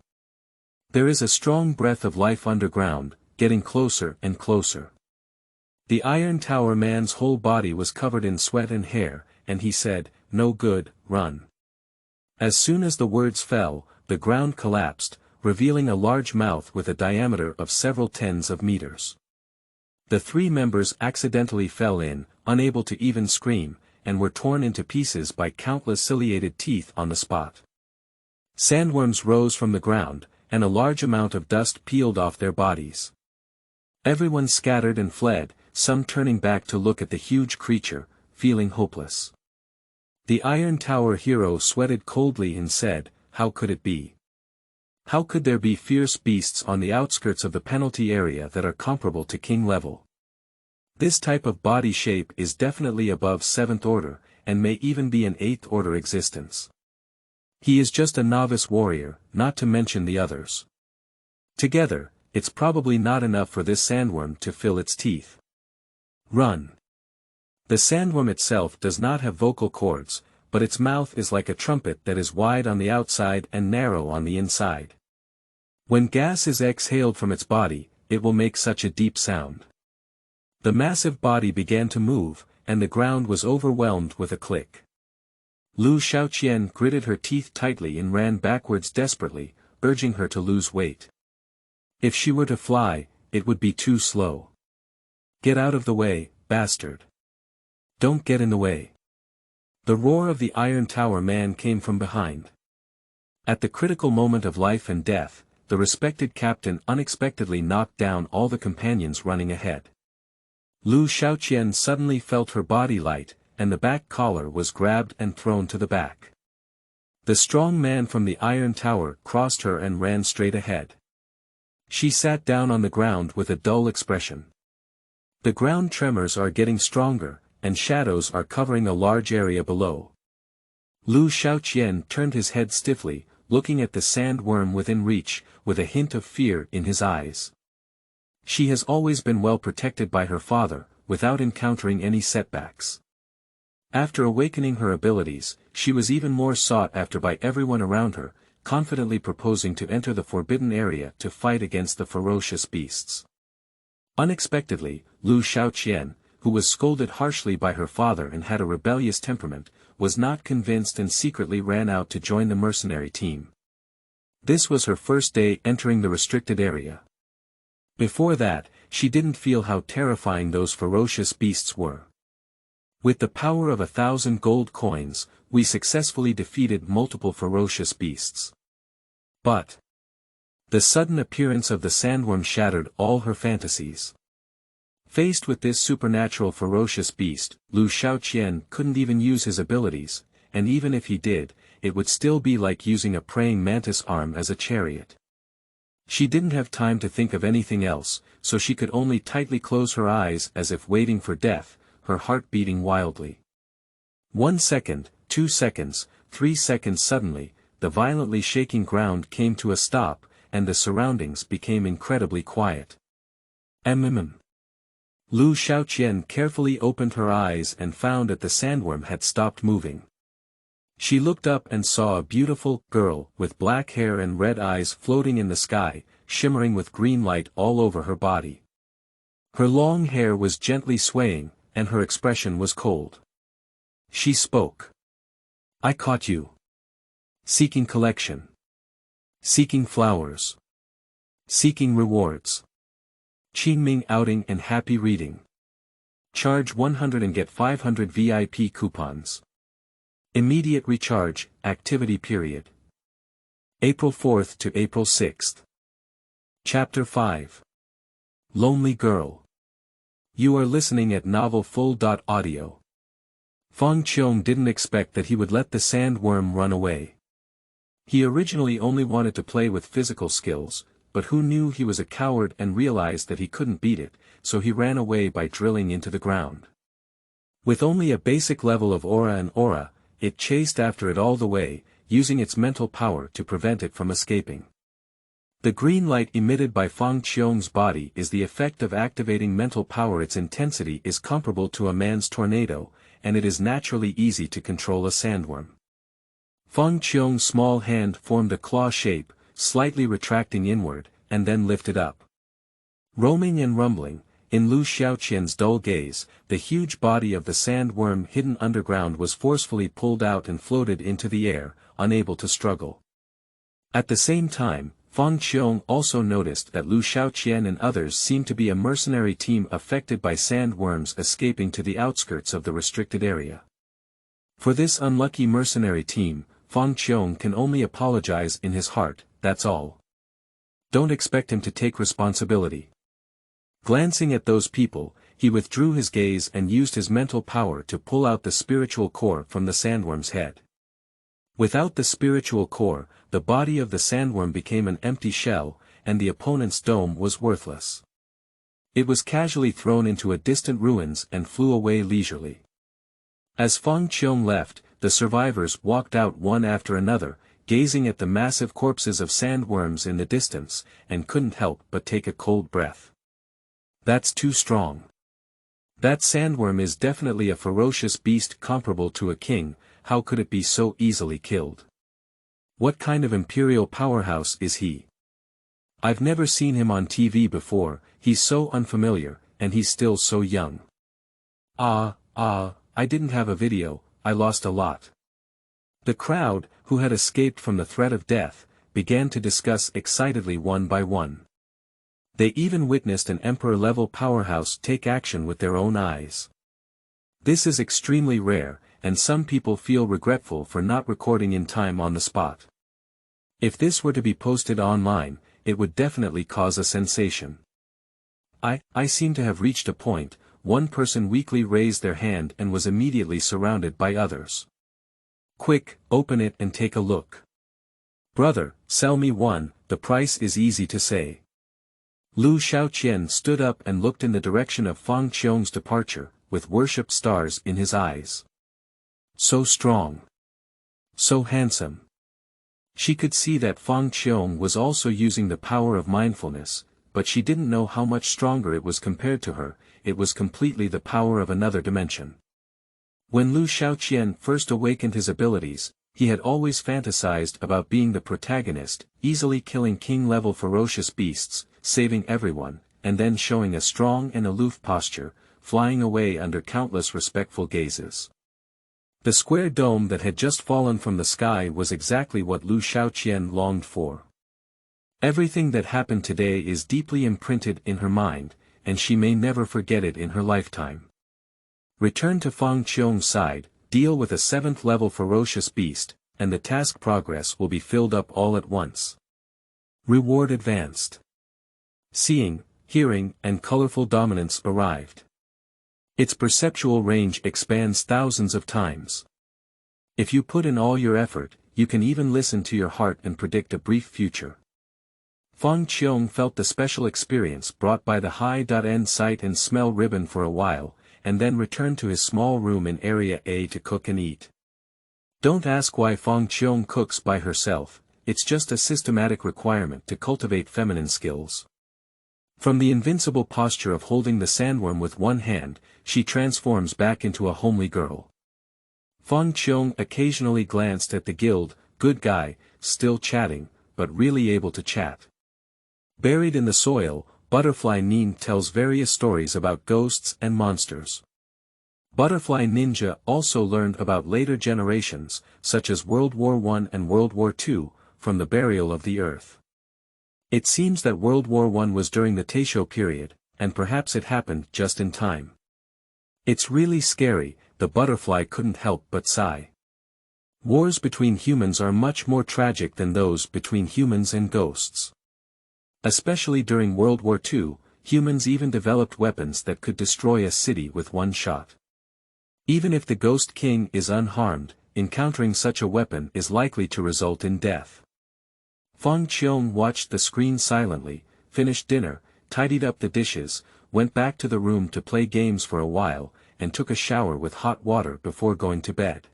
There is a strong breath of life underground, getting closer and closer. The Iron Tower man's whole body was covered in sweat and hair, and he said, "No good, run." As soon as the words fell, the ground collapsed, revealing a large mouth with a diameter of several tens of meters. The three members accidentally fell in, unable to even scream, and were torn into pieces by countless ciliated teeth on the spot. Sandworms rose from the ground, and a large amount of dust peeled off their bodies. Everyone scattered and fled, some turning back to look at the huge creature, feeling hopeless. The Iron Tower hero sweated coldly and said, "How could it be? How could there be fierce beasts on the outskirts of the penalty area that are comparable to king level? This type of body shape is definitely above 7th order, and may even be an 8th order existence. He is just a novice warrior, not to mention the others. Together, it's probably not enough for this sandworm to fill its teeth. Run." The sandworm itself does not have vocal cords, but its mouth is like a trumpet that is wide on the outside and narrow on the inside. When gas is exhaled from its body, it will make such a deep sound. The massive body began to move, and the ground was overwhelmed with a click. Lu Xiaoqian gritted her teeth tightly and ran backwards desperately, urging her to lose weight. If she were to fly, it would be too slow. "Get out of the way, bastard. Don't get in the way." The roar of the Iron Tower man came from behind. At the critical moment of life and death, the respected captain unexpectedly knocked down all the companions running ahead. Lu Xiaoqian suddenly felt her body light, and the back collar was grabbed and thrown to the back. The strong man from the Iron Tower crossed her and ran straight ahead. She sat down on the ground with a dull expression. The ground tremors are getting stronger, and shadows are covering a large area below. Lu Xiaoqian turned his head stiffly, looking at the sandworm within reach, with a hint of fear in his eyes. She has always been well protected by her father, without encountering any setbacks. After awakening her abilities, she was even more sought after by everyone around her, confidently proposing to enter the forbidden area to fight against the ferocious beasts. Unexpectedly, Lu Xiaoqian, who was scolded harshly by her father and had a rebellious temperament, was not convinced and secretly ran out to join the mercenary team. This was her first day entering the restricted area. Before that, she didn't feel how terrifying those ferocious beasts were. With the power of 1,000 gold coins, we successfully defeated multiple ferocious beasts. But the sudden appearance of the sandworm shattered all her fantasies. Faced with this supernatural ferocious beast, Lu Xiaoqian couldn't even use his abilities, and even if he did, it would still be like using a praying mantis arm as a chariot. She didn't have time to think of anything else, so she could only tightly close her eyes as if waiting for death, her heart beating wildly. 1 second, 2 seconds, 3 seconds. Suddenly, the violently shaking ground came to a stop, and the surroundings became incredibly quiet. Lu Xiaoqian carefully opened her eyes and found that the sandworm had stopped moving. She looked up and saw a beautiful girl with black hair and red eyes floating in the sky, shimmering with green light all over her body. Her long hair was gently swaying, and her expression was cold. She spoke. "I caught you. Seeking collection. Seeking flowers. Seeking rewards. Qingming outing and happy reading. Charge 100 and get 500 VIP coupons. Immediate recharge, activity period. April 4th to April 6th. Chapter 5. Lonely Girl. You are listening at novelfull.audio. Fang Qiong didn't expect that he would let the sandworm run away. He originally only wanted to play with physical skills, but who knew he was a coward and realized that he couldn't beat it, so he ran away by drilling into the ground. With only a basic level of aura, it chased after it all the way, using its mental power to prevent it from escaping. The green light emitted by Fang Qiong's body is the effect of activating mental power. Its intensity is comparable to a man's tornado, and it is naturally easy to control a sandworm. Fang Qiong's small hand formed a claw shape, slightly retracting inward, and then lifted up. Roaming and rumbling, In Lu Xiaoqian's dull gaze, the huge body of the sandworm hidden underground was forcefully pulled out and floated into the air, unable to struggle. At the same time, Fang Qiong also noticed that Lu Xiaoqian and others seemed to be a mercenary team affected by sandworms escaping to the outskirts of the restricted area. For this unlucky mercenary team, Fang Qiong can only apologize in his heart, that's all. Don't expect him to take responsibility. Glancing at those people, he withdrew his gaze and used his mental power to pull out the spiritual core from the sandworm's head. Without the spiritual core, the body of the sandworm became an empty shell, and the opponent's dome was worthless. It was casually thrown into a distant ruins and flew away leisurely. As Fang Qiong left, the survivors walked out one after another, gazing at the massive corpses of sandworms in the distance, and couldn't help but take a cold breath. That's too strong. That sandworm is definitely a ferocious beast comparable to a king. How could it be so easily killed? What kind of imperial powerhouse is he? I've never seen him on TV before, he's so unfamiliar, and he's still so young. I didn't have a video, I lost a lot. The crowd, who had escaped from the threat of death, began to discuss excitedly one by one. They even witnessed an emperor-level powerhouse take action with their own eyes. This is extremely rare, and some people feel regretful for not recording in time on the spot. If this were to be posted online, it would definitely cause a sensation. I seem to have reached a point. One person weakly raised their hand and was immediately surrounded by others. Quick, open it and take a look. Brother, sell me one, the price is easy to say. Lu Xiaoqian stood up and looked in the direction of Fang Qiong's departure, with worship stars in his eyes. So strong. So handsome. She could see that Fang Qiong was also using the power of mindfulness, but she didn't know how much stronger it was compared to her. It was completely the power of another dimension. When Lu Xiaoqian first awakened his abilities, he had always fantasized about being the protagonist, easily killing king-level ferocious beasts, saving everyone, and then showing a strong and aloof posture, flying away under countless respectful gazes. The square dome that had just fallen from the sky was exactly what Lu Xiaoqian longed for. Everything that happened today is deeply imprinted in her mind, and she may never forget it in her lifetime. Return to Fang Qiong's side, deal with a 7th-level ferocious beast, and the task progress will be filled up all at once. Reward advanced. Seeing, hearing, and colorful dominance arrived. Its perceptual range expands thousands of times. If you put in all your effort, you can even listen to your heart and predict a brief future. Fang Qiong felt the special experience brought by the high-end sight and smell ribbon for a while, and then returned to his small room in Area A to cook and eat. Don't ask why Fang Qiong cooks by herself, it's just a systematic requirement to cultivate feminine skills. From the invincible posture of holding the sandworm with one hand, she transforms back into a homely girl. Fang Qiong occasionally glanced at the guild, good guy, still chatting, but really able to chat. Buried in the soil, Butterfly Nin tells various stories about ghosts and monsters. Butterfly Ninja also learned about later generations, such as World War I and World War II, from the burial of the Earth. It seems that World War I was during the Taisho period, and perhaps it happened just in time. It's really scary, the butterfly couldn't help but sigh. Wars between humans are much more tragic than those between humans and ghosts. Especially during World War II, humans even developed weapons that could destroy a city with one shot. Even if the Ghost King is unharmed, encountering such a weapon is likely to result in death. Fang Qiong watched the screen silently, finished dinner, tidied up the dishes, went back to the room to play games for a while, and took a shower with hot water before going to bed.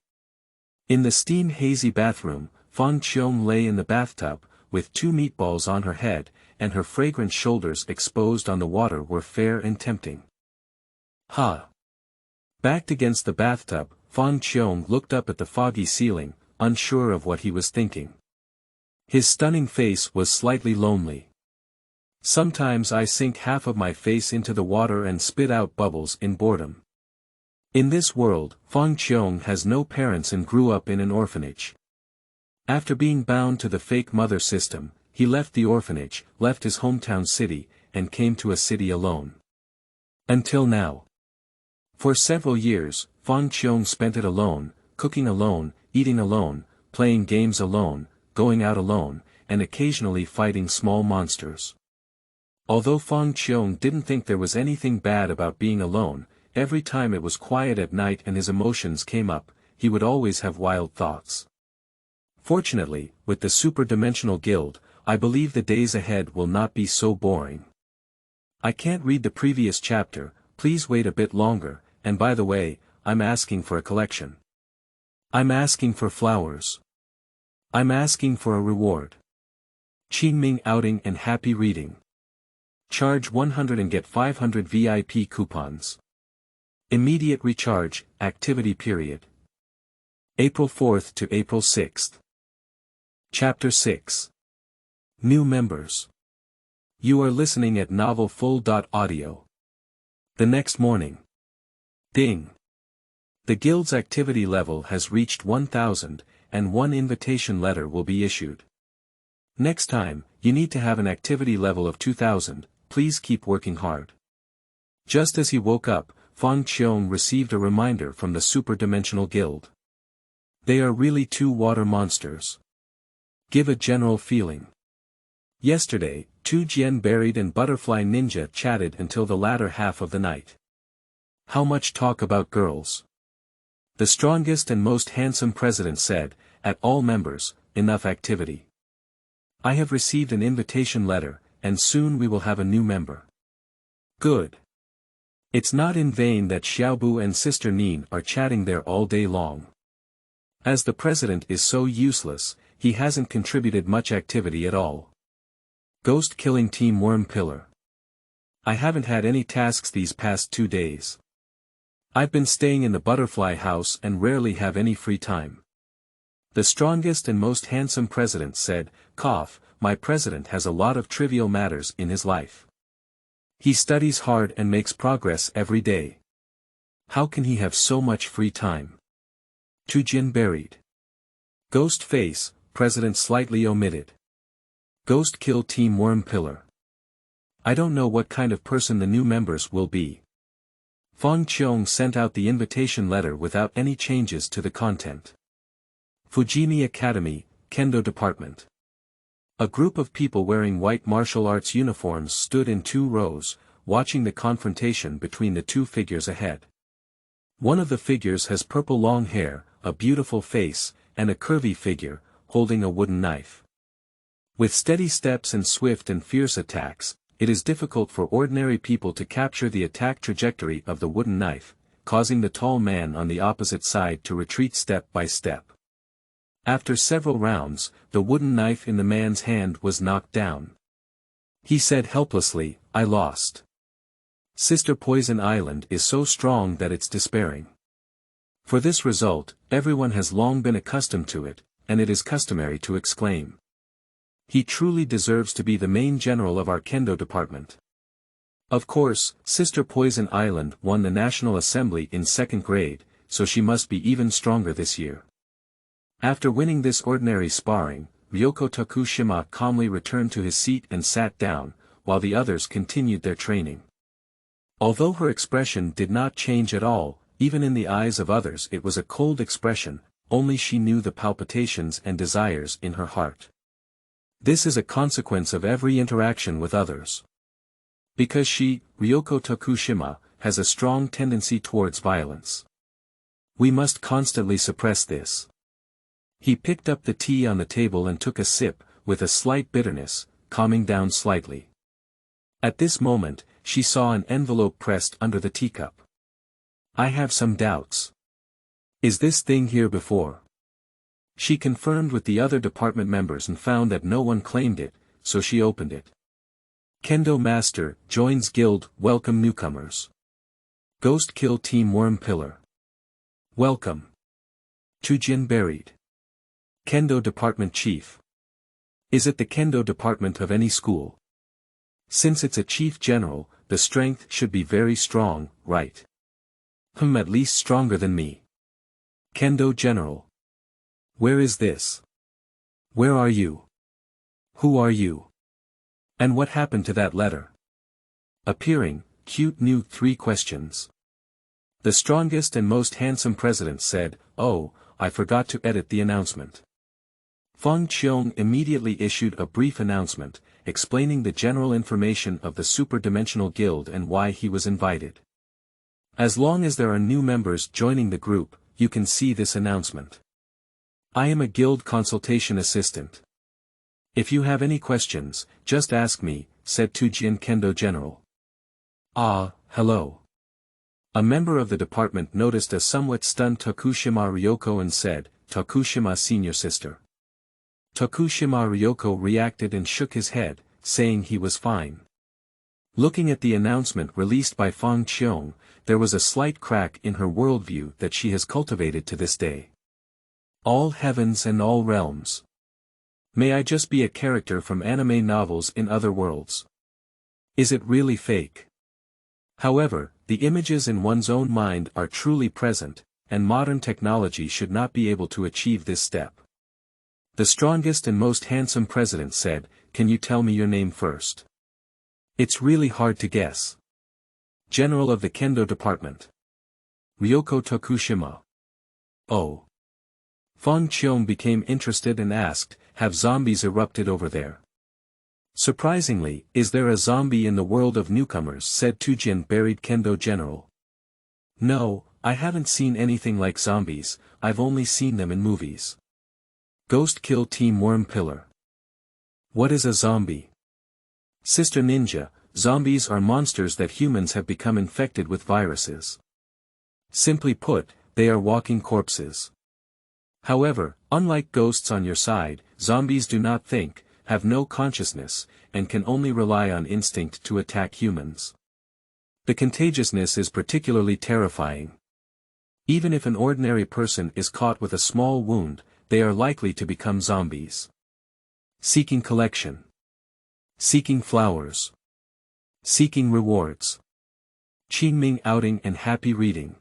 In the steam-hazy bathroom, Fang Qiong lay in the bathtub, with 2 meatballs on her head, and her fragrant shoulders exposed on the water were fair and tempting. Backed against the bathtub, Fang Qiong looked up at the foggy ceiling, unsure of what he was thinking. His stunning face was slightly lonely. Sometimes I sink half of my face into the water and spit out bubbles in boredom. In this world, Fang Qiong has no parents and grew up in an orphanage. After being bound to the fake mother system, he left the orphanage, left his hometown city, and came to a city alone. Until now. For several years, Fang Qiong spent it alone, cooking alone, eating alone, playing games alone, going out alone, and occasionally fighting small monsters. Although Fang Qiong didn't think there was anything bad about being alone, every time it was quiet at night and his emotions came up, he would always have wild thoughts. Fortunately, with the Super-Dimensional Guild, I believe the days ahead will not be so boring. I can't read the previous chapter, please wait a bit longer, and by the way, I'm asking for a collection. I'm asking for flowers. I'm asking for a reward. Qingming outing and happy reading. Charge 100 and get 500 VIP coupons. Immediate recharge, activity period. April 4th to April 6th. Chapter 6. New members. You are listening at novelfull.audio. The next morning. Ding. The guild's activity level has reached 1000, and one invitation letter will be issued. Next time, you need to have an activity level of 2000, please keep working hard. Just as he woke up, Fang Qiong received a reminder from the Super-Dimensional Guild. They are really two water monsters. Give a general feeling. Yesterday, Tujian buried and Butterfly Ninja chatted until the latter half of the night. How much talk about girls? The strongest and most handsome president said, at all members, enough activity. I have received an invitation letter, and soon we will have a new member. Good. It's not in vain that Xiaobu and Sister Nin are chatting there all day long. As the president is so useless, he hasn't contributed much activity at all. Ghost killing Team Worm Pillar. I haven't had any tasks these past 2 days. I've been staying in the butterfly house and rarely have any free time. The strongest and most handsome president said, cough, my president has a lot of trivial matters in his life. He studies hard and makes progress every day. How can he have so much free time? Tujian buried. Ghost face, president slightly omitted. Ghost kill Team Worm Pillar. I don't know what kind of person the new members will be. Fang Qiong sent out the invitation letter without any changes to the content. Fujimi Academy, Kendo Department. A group of people wearing white martial arts uniforms stood in 2 rows, watching the confrontation between the 2 figures ahead. One of the figures has purple long hair, a beautiful face, and a curvy figure, holding a wooden knife. With steady steps and swift and fierce attacks, it is difficult for ordinary people to capture the attack trajectory of the wooden knife, causing the tall man on the opposite side to retreat step by step. After several rounds, the wooden knife in the man's hand was knocked down. He said helplessly, I lost. Sister Poison Island is so strong that it's despairing. For this result, everyone has long been accustomed to it, and it is customary to exclaim. He truly deserves to be the main general of our Kendo department. Of course, Sister Poison Island won the National Assembly in 2nd grade, so she must be even stronger this year. After winning this ordinary sparring, Ryoko Tokushima calmly returned to his seat and sat down, while the others continued their training. Although her expression did not change at all, even in the eyes of others it was a cold expression, only she knew the palpitations and desires in her heart. This is a consequence of every interaction with others. Because she, Ryoko Tokushima, has a strong tendency towards violence. We must constantly suppress this. He picked up the tea on the table and took a sip, with a slight bitterness, calming down slightly. At this moment, she saw an envelope pressed under the teacup. I have some doubts. Is this thing here before? She confirmed with the other department members and found that no one claimed it, so she opened it. Kendo Master, joins guild, welcome newcomers. Ghost kill Team Worm Pillar. Welcome. Tujian buried. Kendo Department Chief. Is it the Kendo Department of any school? Since it's a chief general, the strength should be very strong, right? At least stronger than me. Kendo general. Where is this? Where are you? Who are you? And what happened to that letter? Appearing, Cute knew 3 questions. The strongest and most handsome president said, "Oh, I forgot to edit the announcement." Fang Qiong immediately issued a brief announcement, explaining the general information of the Superdimensional Guild and why he was invited. As long as there are new members joining the group, you can see this announcement. I am a guild consultation assistant. If you have any questions, just ask me, said Tujian Kendo General. Ah, hello. A member of the department noticed a somewhat stunned Tokushima Ryoko and said, Tokushima senior sister. Tokushima Ryoko reacted and shook his head, saying he was fine. Looking at the announcement released by Fang Qiong, there was a slight crack in her worldview that she has cultivated to this day. All heavens and all realms. May I just be a character from anime novels in other worlds? Is it really fake? However, the images in one's own mind are truly present, and modern technology should not be able to achieve this step. The strongest and most handsome president said, "Can you tell me your name first? It's really hard to guess." General of the Kendo Department. Ryoko Tokushima. Oh. Fang Qiong became interested and asked, "Have zombies erupted over there?" Surprisingly, is there a zombie in the world of newcomers, said Tujian buried Kendo General. No, I haven't seen anything like zombies, I've only seen them in movies. Ghost kill Team Worm Pillar. What is a zombie? Sister Ninja, zombies are monsters that humans have become infected with viruses. Simply put, they are walking corpses. However, unlike ghosts on your side, zombies do not think, have no consciousness, and can only rely on instinct to attack humans. The contagiousness is particularly terrifying. Even if an ordinary person is caught with a small wound, they are likely to become zombies. Seeking collection. Seeking flowers. Seeking rewards. Qingming outing and happy reading.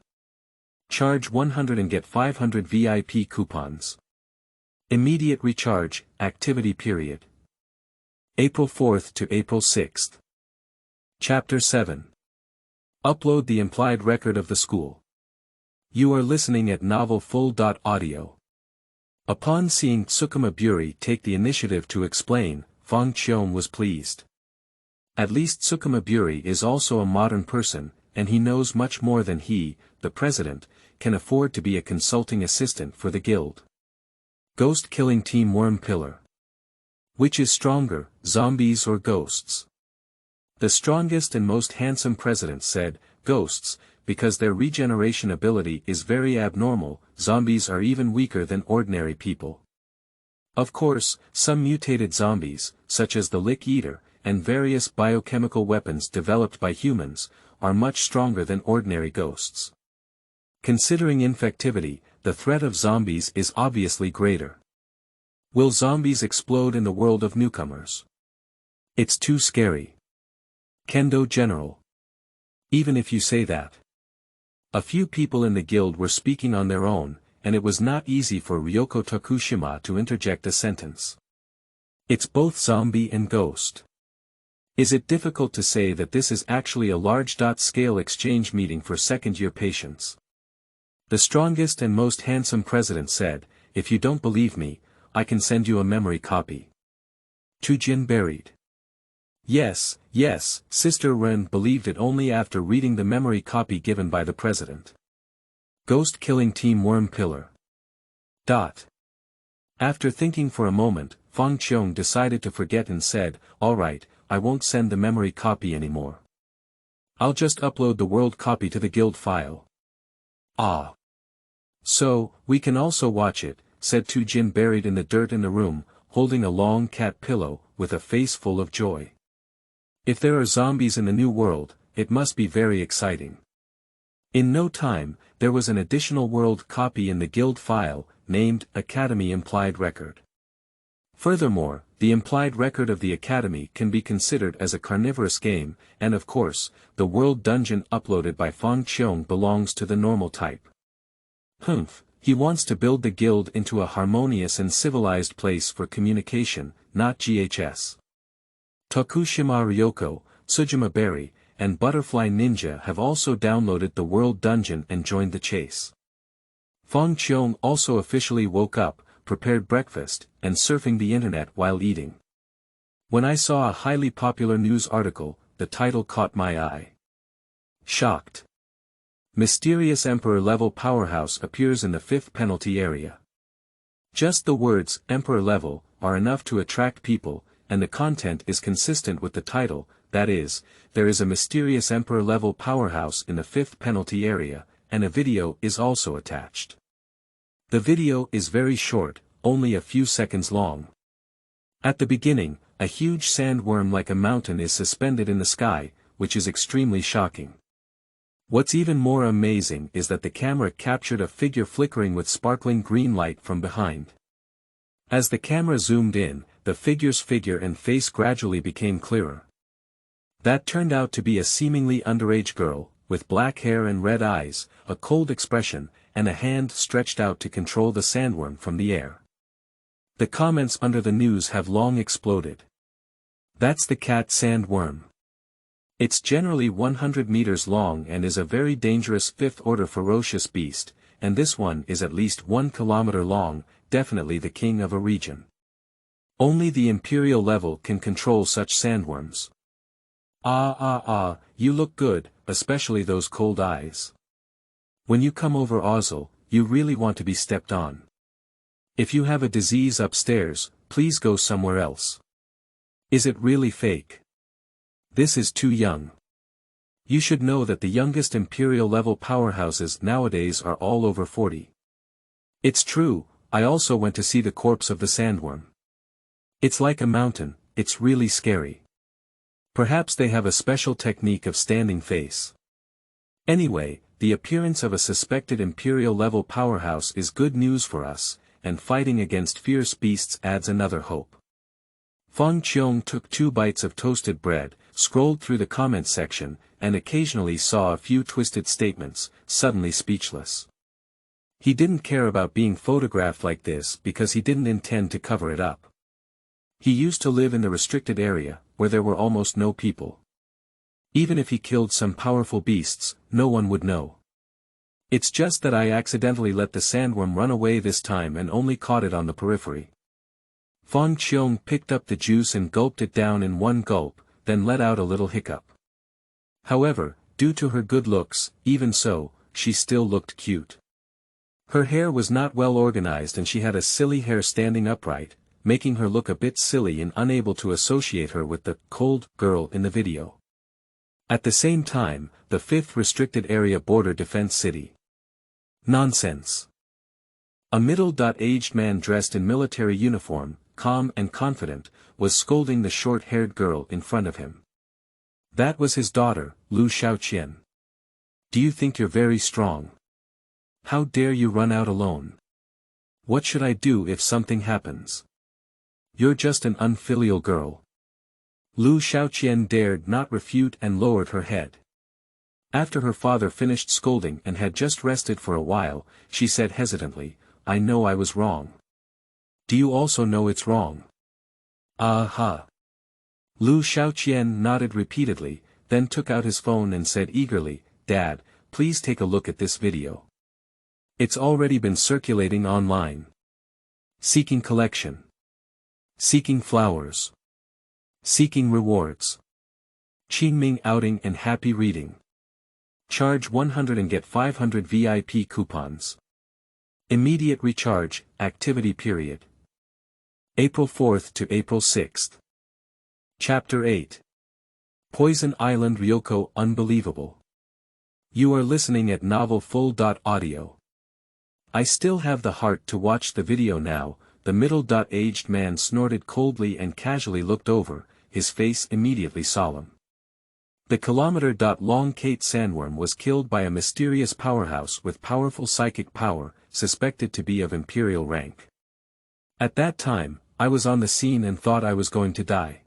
Charge 100 and get 500 VIP coupons. Immediate recharge, activity period. April 4th to April 6th. Chapter 7. Upload the implied record of the school. You are listening at novelfull.audio. Upon seeing Tsukuma Buri take the initiative to explain, Fang Qiong was pleased. At least Tsukuma Buri is also a modern person, and he knows much more than he, the president, can afford to be a consulting assistant for the guild. Ghost killing Team Worm Pillar. Which is stronger, zombies or ghosts? The strongest and most handsome president said, ghosts, because their regeneration ability is very abnormal, zombies are even weaker than ordinary people. Of course, some mutated zombies, such as the Lick Eater, and various biochemical weapons developed by humans, are much stronger than ordinary ghosts. Considering infectivity, the threat of zombies is obviously greater. Will zombies explode in the world of newcomers? It's too scary. Kendo General. Even if you say that. A few people in the guild were speaking on their own, and it was not easy for Ryoko Tokushima to interject a sentence. It's both zombie and ghost. Is it difficult to say that this is actually a large-scale exchange meeting for second-year patients? The strongest and most handsome president said, if you don't believe me, I can send you a memory copy. Tujian buried. Yes, Sister Ren believed it only after reading the memory copy given by the president. Ghost killing Team Worm Pillar. After thinking for a moment, Fang Qiong decided to forget and said, alright, I won't send the memory copy anymore. I'll just upload the world copy to the guild file. Ah. So, we can also watch it, said Tujian buried in the dirt in the room, holding a long cat pillow, with a face full of joy. If there are zombies in the new world, it must be very exciting. In no time, there was an additional world copy in the guild file, named Academy Implied Record. Furthermore, the implied record of the Academy can be considered as a carnivorous game, and of course, the world dungeon uploaded by Fang Qiong belongs to the normal type. Humph, he wants to build the guild into a harmonious and civilized place for communication, not GHS. Tokushima Ryoko, Tsujima Berry, and Butterfly Ninja have also downloaded the world dungeon and joined the chase. Fang Qiong also officially woke up, prepared breakfast, and surfing the internet while eating. When I saw a highly popular news article, the title caught my eye. Shocked. Mysterious Emperor-level powerhouse appears in the 5th penalty area. Just the words, Emperor-level, are enough to attract people, and the content is consistent with the title, that is, there is a mysterious Emperor-level powerhouse in the 5th penalty area, and a video is also attached. The video is very short, only a few seconds long. At the beginning, a huge sandworm like a mountain is suspended in the sky, which is extremely shocking. What's even more amazing is that the camera captured a figure flickering with sparkling green light from behind. As the camera zoomed in, the figure's figure and face gradually became clearer. That turned out to be a seemingly underage girl, with black hair and red eyes, a cold expression, and a hand stretched out to control the sandworm from the air. The comments under the news have long exploded. That's the cat sandworm. It's generally 100 meters long and is a very dangerous 5th-order ferocious beast, and this one is at least 1 kilometer long, definitely the king of a region. Only the imperial level can control such sandworms. You look good, especially those cold eyes. When you come over Ozil, you really want to be stepped on. If you have a disease upstairs, please go somewhere else. Is it really fake? This is too young. You should know that the youngest imperial-level powerhouses nowadays are all over 40. It's true, I also went to see the corpse of the sandworm. It's like a mountain, it's really scary. Perhaps they have a special technique of standing face. Anyway, the appearance of a suspected imperial-level powerhouse is good news for us, and fighting against fierce beasts adds another hope. Fang Qiong took 2 bites of toasted bread, scrolled through the comments section, and occasionally saw a few twisted statements, suddenly speechless. He didn't care about being photographed like this because he didn't intend to cover it up. He used to live in the restricted area, where there were almost no people. Even if he killed some powerful beasts, no one would know. It's just that I accidentally let the sandworm run away this time and only caught it on the periphery. Fang Qiong picked up the juice and gulped it down in one gulp, then let out a little hiccup. However, due to her good looks, even so, she still looked cute. Her hair was not well organized and she had a silly hair standing upright, making her look a bit silly and unable to associate her with the cold girl in the video. At the same time, the 5th restricted area border defense city. Nonsense. A middle-aged man dressed in military uniform, calm and confident, was scolding the short-haired girl in front of him. That was his daughter, Lu Xiaoqian. Do you think you're very strong? How dare you run out alone? What should I do if something happens? You're just an unfilial girl. Lu Xiaoqian dared not refute and lowered her head. After her father finished scolding and had just rested for a while, she said hesitantly, I know I was wrong. Do you also know it's wrong? Aha. Lu Xiaoqian nodded repeatedly, then took out his phone and said eagerly, Dad, please take a look at this video. It's already been circulating online. Seeking collection. Seeking flowers. Seeking rewards. Qingming outing and happy reading. Charge 100 and get 500 VIP coupons. Immediate recharge, activity period. April 4th to April 6th. Chapter 8. Poison Island Ryoko Unbelievable. You are listening at novelfull.audio. I still have the heart to watch the video now. The middle-aged man snorted coldly and casually looked over, his face immediately solemn. The kilometer-long Kate sandworm was killed by a mysterious powerhouse with powerful psychic power, suspected to be of imperial rank. At that time, I was on the scene and thought I was going to die.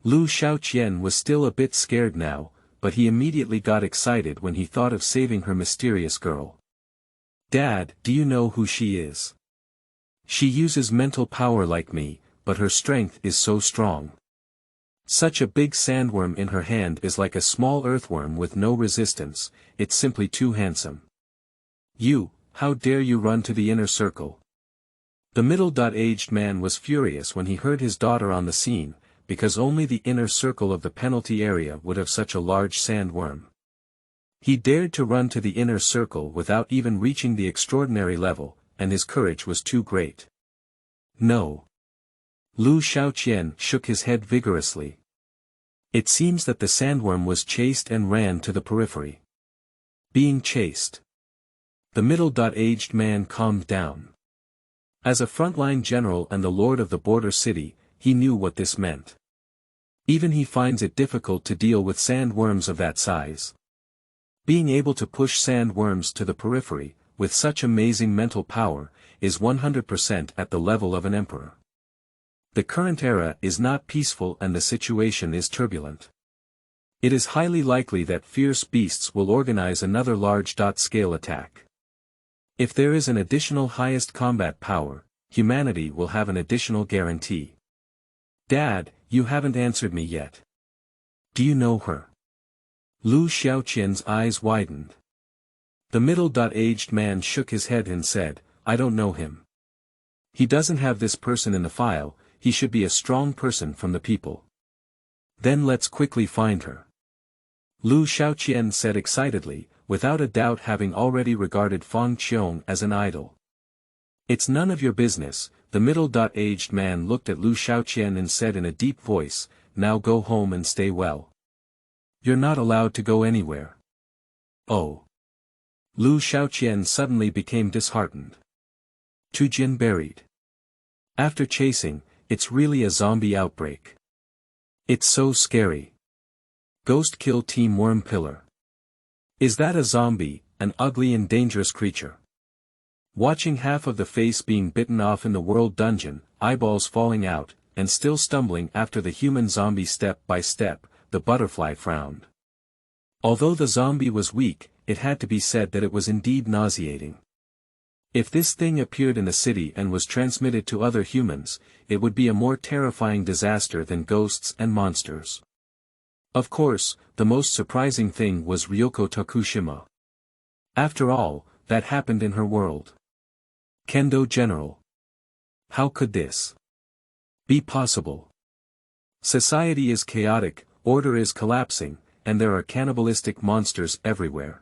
Lu Xiaoqian was still a bit scared now, but he immediately got excited when he thought of saving her mysterious girl. Dad, do you know who she is? She uses mental power like me, but her strength is so strong. Such a big sandworm in her hand is like a small earthworm with no resistance, it's simply too handsome. You, how dare you run to the inner circle? The middle-aged man was furious when he heard his daughter on the scene, because only the inner circle of the penalty area would have such a large sandworm. He dared to run to the inner circle without even reaching the extraordinary level, and his courage was too great. No. Lu Xiaoqian shook his head vigorously. It seems that the sandworm was chased and ran to the periphery. Being chased. The middle-aged man calmed down. As a frontline general and the lord of the border city, he knew what this meant. Even he finds it difficult to deal with sandworms of that size. Being able to push sandworms to the periphery, with such amazing mental power, is 100% at the level of an emperor. The current era is not peaceful and the situation is turbulent. It is highly likely that fierce beasts will organize another large-scale attack. If there is an additional highest combat power, humanity will have an additional guarantee. Dad, you haven't answered me yet. Do you know her? Lu Xiaoqian's eyes widened. The middle-aged man shook his head and said, I don't know him. He doesn't have this person in the file, he should be a strong person from the people. Then let's quickly find her. Lu Xiaoqian said excitedly, without a doubt having already regarded Fang Qiong as an idol. It's none of your business, the middle-aged man looked at Lu Xiaoqian and said in a deep voice, now go home and stay well. You're not allowed to go anywhere. Oh. Lu Xiaoqian suddenly became disheartened. Tujian buried. After chasing, it's really a zombie outbreak. It's so scary. Ghost kill Team Worm Pillar. Is that a zombie, an ugly and dangerous creature? Watching half of the face being bitten off in the world dungeon, eyeballs falling out, and still stumbling after the human zombie step by step, the butterfly frowned. Although the zombie was weak, it had to be said that it was indeed nauseating. If this thing appeared in the city and was transmitted to other humans, it would be a more terrifying disaster than ghosts and monsters. Of course, the most surprising thing was Ryoko Tokushima. After all, that happened in her world. Kendo General. How could this be possible? Society is chaotic, order is collapsing, and there are cannibalistic monsters everywhere.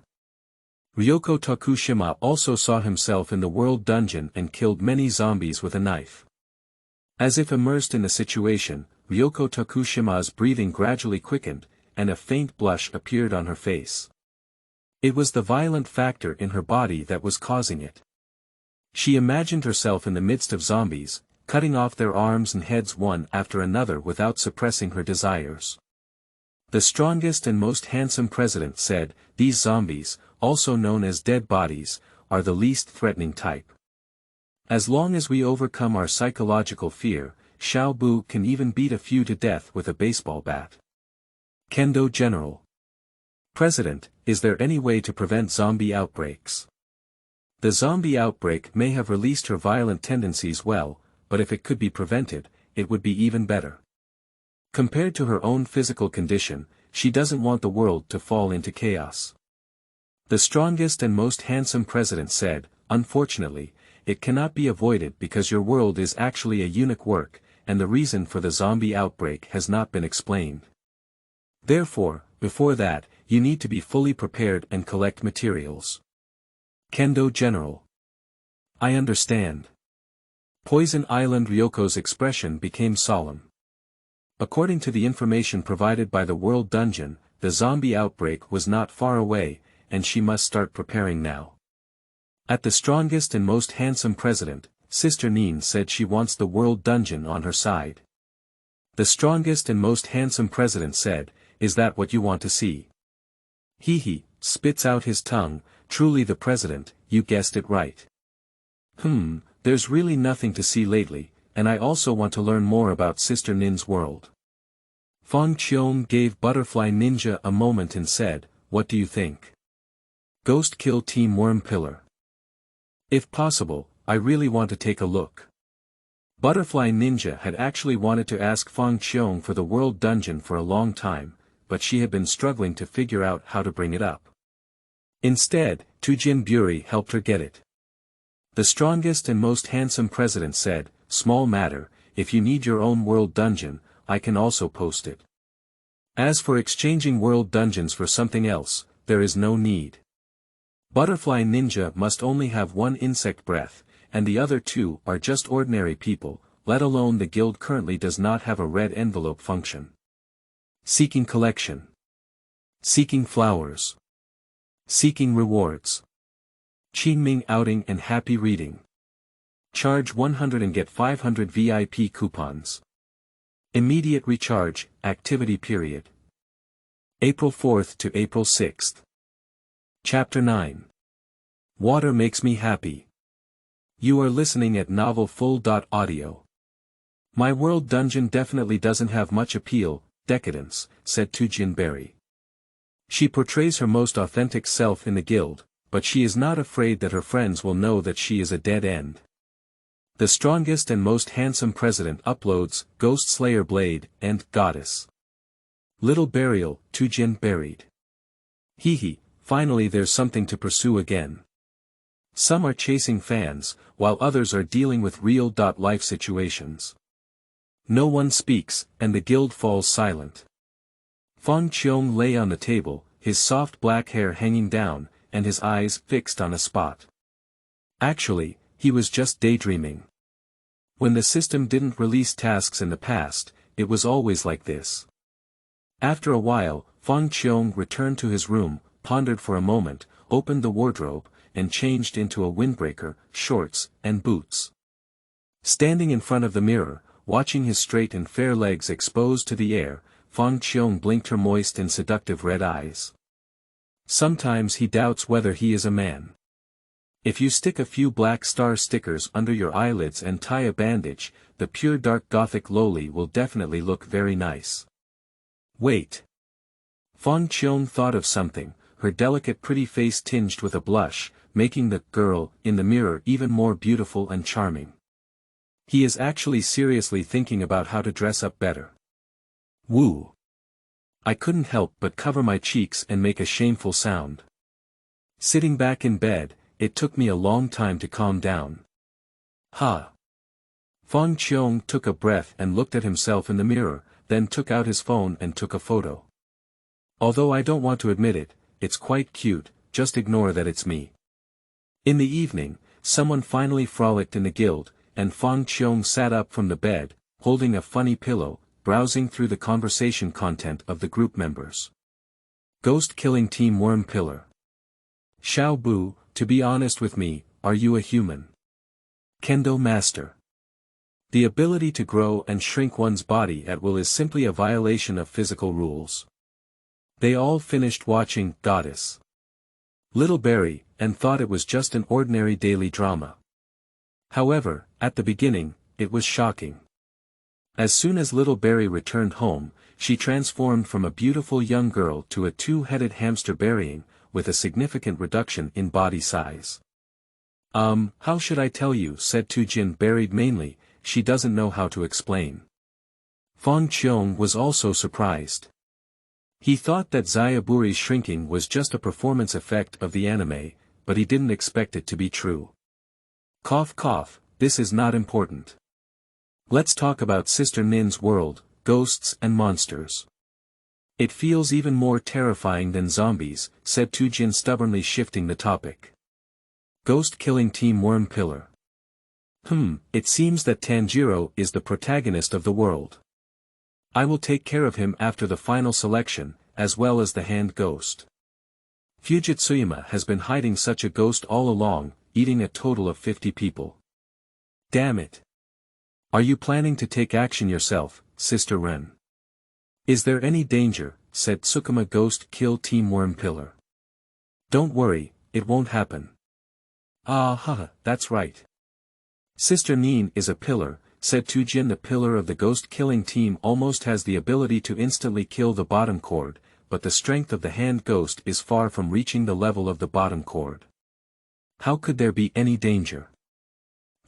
Ryoko Tokushima also saw himself in the world dungeon and killed many zombies with a knife. As if immersed in the situation, Ryoko Tokushima's breathing gradually quickened, and a faint blush appeared on her face. It was the violent factor in her body that was causing it. She imagined herself in the midst of zombies, cutting off their arms and heads one after another without suppressing her desires. The strongest and most handsome president said, these zombies, also known as dead bodies, are the least threatening type. As long as we overcome our psychological fear, Xiao Bu can even beat a few to death with a baseball bat. Kendo General. President, is there any way to prevent zombie outbreaks? The zombie outbreak may have released her violent tendencies well, but if it could be prevented, it would be even better. Compared to her own physical condition, she doesn't want the world to fall into chaos. The strongest and most handsome president said, unfortunately, it cannot be avoided because your world is actually a unique work, and the reason for the zombie outbreak has not been explained. Therefore, before that, you need to be fully prepared and collect materials. Kendo General. I understand. Poison Island Ryoko's expression became solemn. According to the information provided by the World Dungeon, the zombie outbreak was not far away, and she must start preparing now. At the strongest and most handsome president, Sister Neen said she wants the World Dungeon on her side. The strongest and most handsome president said, is that what you want to see? He spits out his tongue, truly the president, you guessed it right. There's really nothing to see lately, and I also want to learn more about Sister Nin's world. Fang Qiong gave Butterfly Ninja a moment and said, "What do you think? Ghost kill Team Worm Pillar? If possible, I really want to take a look." Butterfly Ninja had actually wanted to ask Fang Qiong for the world dungeon for a long time, but she had been struggling to figure out how to bring it up. Instead, Tujian Buri helped her get it. The strongest and most handsome president said, "Small matter, if you need your own world dungeon, I can also post it. As for exchanging world dungeons for something else, there is no need. Butterfly Ninja must only have one insect breath, and the other two are just ordinary people, let alone the guild currently does not have a red envelope function. Seeking collection. Seeking flowers. Seeking rewards. Qingming outing and happy reading. Charge 100 and get 500 VIP coupons. Immediate recharge, activity period. April 4th to April 6th. Chapter 9. Water makes me happy. You are listening at novelfull.audio. My world dungeon definitely doesn't have much appeal, decadence, said Tujian Berry. She portrays her most authentic self in the guild, but she is not afraid that her friends will know that she is a dead end. The strongest and most handsome president uploads, Ghost Slayer Blade, and Goddess. Little burial, Tujian buried. Hee, finally there's something to pursue again. Some are chasing fans, while others are dealing with real-life situations. No one speaks, and the guild falls silent. Fang Qiong lay on the table, his soft black hair hanging down, and his eyes fixed on a spot. Actually, he was just daydreaming. When the system didn't release tasks in the past, it was always like this. After a while, Fang Qiong returned to his room, pondered for a moment, opened the wardrobe, and changed into a windbreaker, shorts, and boots. Standing in front of the mirror, watching his straight and fair legs exposed to the air, Fang Qiong blinked her moist and seductive red eyes. Sometimes he doubts whether he is a man. If you stick a few black star stickers under your eyelids and tie a bandage, the pure dark gothic loli will definitely look very nice. Wait. Fang Qiong thought of something, her delicate pretty face tinged with a blush, making the girl in the mirror even more beautiful and charming. He is actually seriously thinking about how to dress up better. Woo. I couldn't help but cover my cheeks and make a shameful sound. Sitting back in bed, it took me a long time to calm down. Ha. Fang Qiong took a breath and looked at himself in the mirror, then took out his phone and took a photo. Although I don't want to admit it, it's quite cute, just ignore that it's me. In the evening, someone finally frolicked in the guild, and Fang Qiong sat up from the bed, holding a funny pillow, browsing through the conversation content of the group members. Ghost killing Team Worm Pillar. Xiao Bu, to be honest with me, are you a human? Kendo Master. The ability to grow and shrink one's body at will is simply a violation of physical rules. They all finished watching Goddess. Little Berry, and thought it was just an ordinary daily drama. However, at the beginning, it was shocking. As soon as Little Berry returned home, she transformed from a beautiful young girl to a two-headed hamster burying, with a significant reduction in body size. How should I tell you, said Tujian buried mainly, she doesn't know how to explain. Fang Qiong was also surprised. He thought that Zayaburi's shrinking was just a performance effect of the anime, but he didn't expect it to be true. Cough cough, this is not important. Let's talk about Sister Nin's world, ghosts and monsters. It feels even more terrifying than zombies, said Tujian stubbornly shifting the topic. Ghost killing Team Worm Pillar. It seems that Tanjiro is the protagonist of the world. I will take care of him after the final selection, as well as the hand ghost. Fujitsuyama has been hiding such a ghost all along, eating a total of 50 people. Damn it. Are you planning to take action yourself, Sister Ren? Is there any danger, said Tsukuma Ghost kill Team Worm Pillar. Don't worry, it won't happen. That's right. Sister Nin is a pillar, said Tujian. The pillar of the ghost-killing team almost has the ability to instantly kill the bottom chord, but the strength of the hand ghost is far from reaching the level of the bottom chord. How could there be any danger?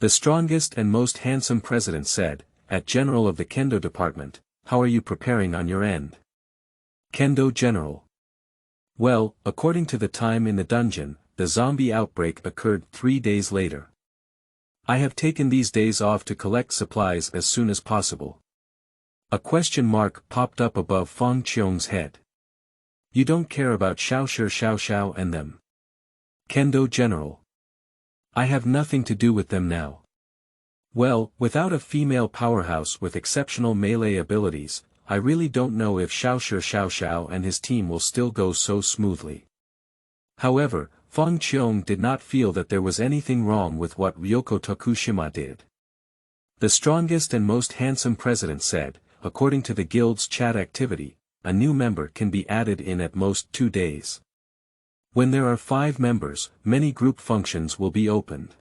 The strongest and most handsome president said, at General of the Kendo Department, how are you preparing on your end? Kendo General. Well, according to the time in the dungeon, the zombie outbreak occurred 3 days later. I have taken these days off to collect supplies as soon as possible. A question mark popped up above Fang Qiong's head. You don't care about Xiao and them. Kendo General. I have nothing to do with them now. Well, without a female powerhouse with exceptional melee abilities, I really don't know if Xiao and his team will still go so smoothly. However, Fang Qiong did not feel that there was anything wrong with what Ryoko Tokushima did. The strongest and most handsome president said, according to the guild's chat activity, a new member can be added in at most 2 days. When there are 5 members, many group functions will be opened.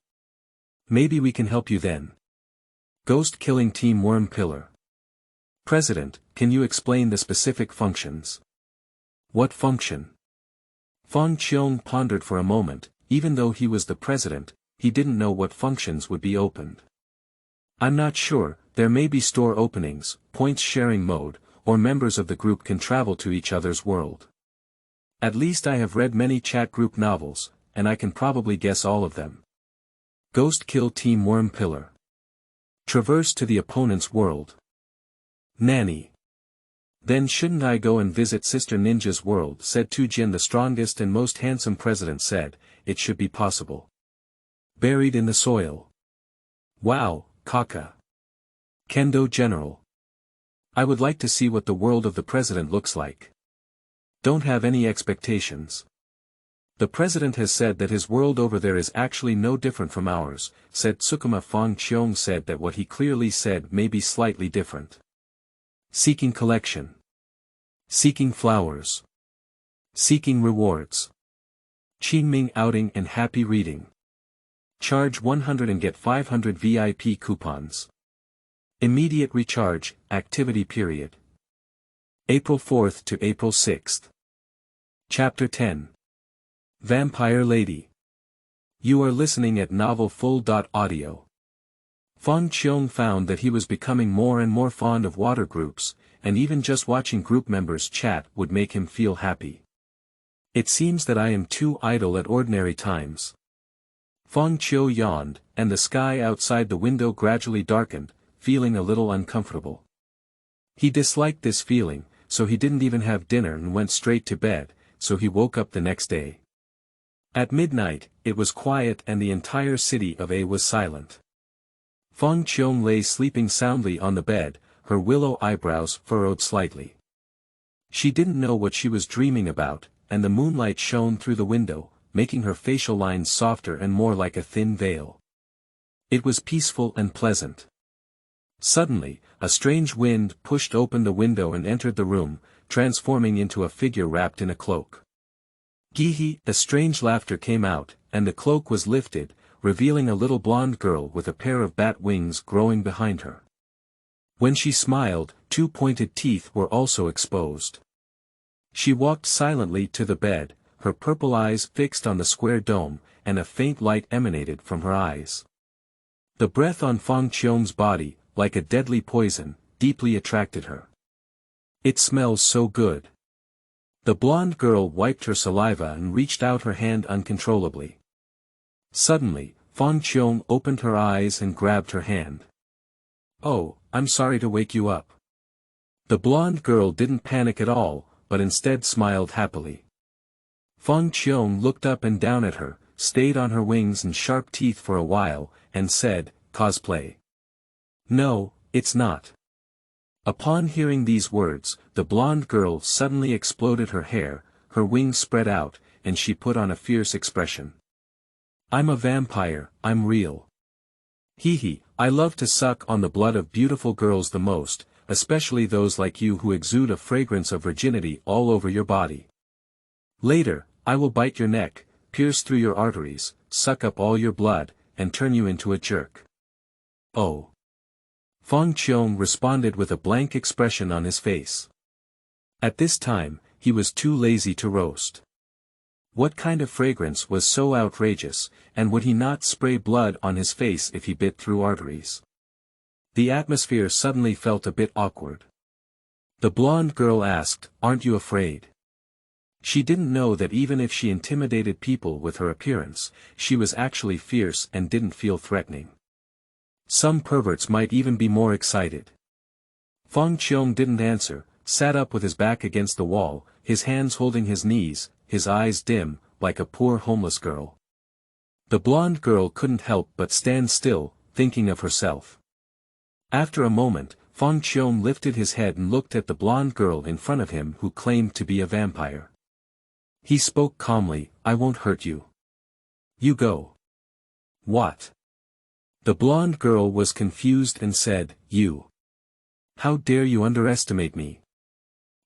Maybe we can help you then. Ghost Killing Team Worm Pillar. President, can you explain the specific functions? What function? Fang Qiong pondered for a moment. Even though he was the president, he didn't know what functions would be opened. I'm not sure. There may be store openings, points sharing mode, or members of the group can travel to each other's world. At least I have read many chat group novels, and I can probably guess all of them. Ghost Kill Team Worm Pillar. Traverse to the opponent's world. Nanny. Then shouldn't I go and visit Sister Ninja's world, said Tujian. The strongest and most handsome president said, it should be possible. Buried in the soil. Wow, Kaka. Kendo General. I would like to see what the world of the president looks like. Don't have any expectations. The president has said that his world over there is actually no different from ours, said Tsukuma. Fang Qiong said that what he clearly said may be slightly different. Seeking collection. Seeking flowers. Seeking rewards. Qingming outing and happy reading. Charge 100 and get 500 VIP coupons. Immediate recharge, activity period. April 4th to April 6th. Chapter 10. Vampire Lady. You are listening at Novel Full.audio. Fang Qiong found that he was becoming more and more fond of water groups, and even just watching group members chat would make him feel happy. It seems that I am too idle at ordinary times. Fang Qiong yawned, and the sky outside the window gradually darkened, feeling a little uncomfortable. He disliked this feeling, so he didn't even have dinner and went straight to bed, so he woke up the next day. At midnight, it was quiet and the entire city of A was silent. Fang Qiong lay sleeping soundly on the bed, her willow eyebrows furrowed slightly. She didn't know what she was dreaming about, and the moonlight shone through the window, making her facial lines softer and more like a thin veil. It was peaceful and pleasant. Suddenly, a strange wind pushed open the window and entered the room, transforming into a figure wrapped in a cloak. Gihi, a strange laughter came out, and the cloak was lifted, revealing a little blonde girl with a pair of bat wings growing behind her. When she smiled, 2 pointed teeth were also exposed. She walked silently to the bed, her purple eyes fixed on the square dome, and a faint light emanated from her eyes. The breath on Fang Qiong's body, like a deadly poison, deeply attracted her. It smells so good. The blonde girl wiped her saliva and reached out her hand uncontrollably. Suddenly, Fang Qiong opened her eyes and grabbed her hand. Oh, I'm sorry to wake you up. The blonde girl didn't panic at all, but instead smiled happily. Fang Qiong looked up and down at her, stayed on her wings and sharp teeth for a while, and said, cosplay. No, it's not. Upon hearing these words, the blonde girl suddenly exploded her hair, her wings spread out, and she put on a fierce expression. I'm a vampire, I'm real. Hee, I love to suck on the blood of beautiful girls the most, especially those like you who exude a fragrance of virginity all over your body. Later, I will bite your neck, pierce through your arteries, suck up all your blood, and turn you into a jerk. Oh. Fang Qiong responded with a blank expression on his face. At this time, he was too lazy to roast. What kind of fragrance was so outrageous, and would he not spray blood on his face if he bit through arteries? The atmosphere suddenly felt a bit awkward. The blonde girl asked, "Aren't you afraid?" She didn't know that even if she intimidated people with her appearance, she was actually fierce and didn't feel threatening. Some perverts might even be more excited. Fang Qiong didn't answer, sat up with his back against the wall, his hands holding his knees, his eyes dim, like a poor homeless girl. The blonde girl couldn't help but stand still, thinking of herself. After a moment, Fang Qiong lifted his head and looked at the blonde girl in front of him who claimed to be a vampire. He spoke calmly, "I won't hurt you. You go." "What?" The blonde girl was confused and said, "You. How dare you underestimate me?"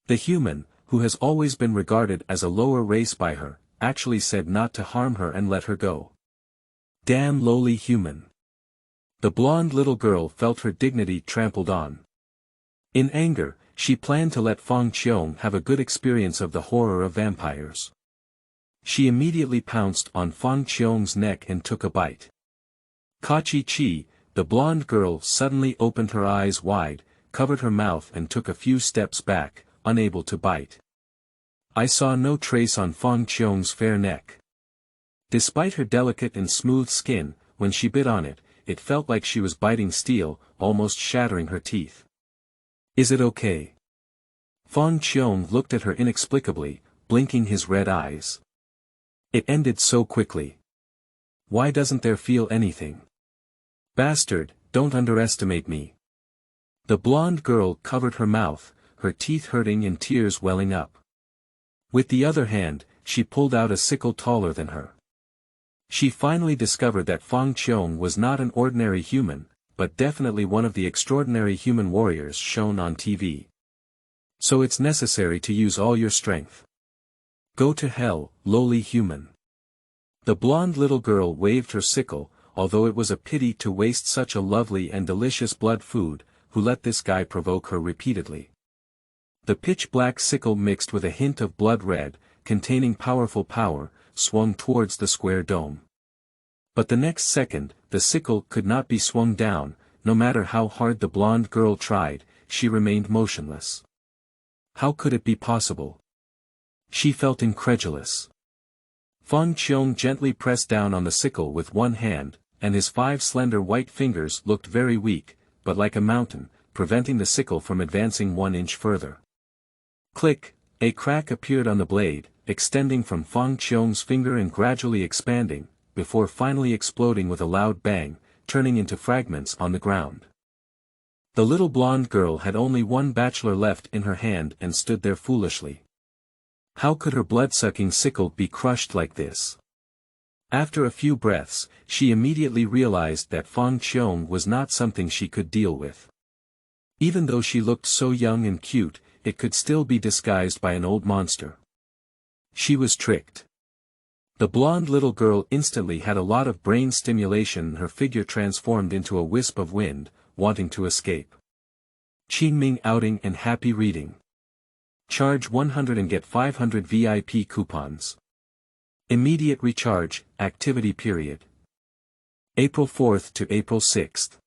The human, who has always been regarded as a lower race by her, actually said not to harm her and let her go. Damn lowly human. The blonde little girl felt her dignity trampled on. In anger, she planned to let Fang Qiong have a good experience of the horror of vampires. She immediately pounced on Fang Qiong's neck and took a bite. Ka-chi-chi, the blonde girl suddenly opened her eyes wide, covered her mouth and took a few steps back, unable to bite. I saw no trace on Fang Qiong's fair neck. Despite her delicate and smooth skin, when she bit on it, it felt like she was biting steel, almost shattering her teeth. "Is it okay?" Fang Qiong looked at her inexplicably, blinking his red eyes. "It ended so quickly. Why doesn't there feel anything?" "Bastard, don't underestimate me." The blonde girl covered her mouth, her teeth hurting and tears welling up. With the other hand, she pulled out a sickle taller than her. She finally discovered that Fang Qiong was not an ordinary human, but definitely one of the extraordinary human warriors shown on TV. So it's necessary to use all your strength. Go to hell, lowly human. The blonde little girl waved her sickle, although it was a pity to waste such a lovely and delicious blood food, who let this guy provoke her repeatedly. The pitch-black sickle mixed with a hint of blood red, containing powerful power, swung towards the square dome. But the next second, the sickle could not be swung down, no matter how hard the blonde girl tried, she remained motionless. How could it be possible? She felt incredulous. Fang Qiong gently pressed down on the sickle with one hand, and his 5 slender white fingers looked very weak, but like a mountain, preventing the sickle from advancing 1 inch further. Click, a crack appeared on the blade, extending from Fang Qiong's finger and gradually expanding, before finally exploding with a loud bang, turning into fragments on the ground. The little blonde girl had only 1 bachelor left in her hand and stood there foolishly. How could her blood-sucking sickle be crushed like this? After a few breaths, she immediately realized that Fang Qiong was not something she could deal with. Even though she looked so young and cute, it could still be disguised by an old monster. She was tricked. The blonde little girl instantly had a lot of brain stimulation and her figure transformed into a wisp of wind, wanting to escape. Qingming outing and happy reading. Charge 100 and get 500 VIP coupons. Immediate recharge, activity period. April 4th to April 6th.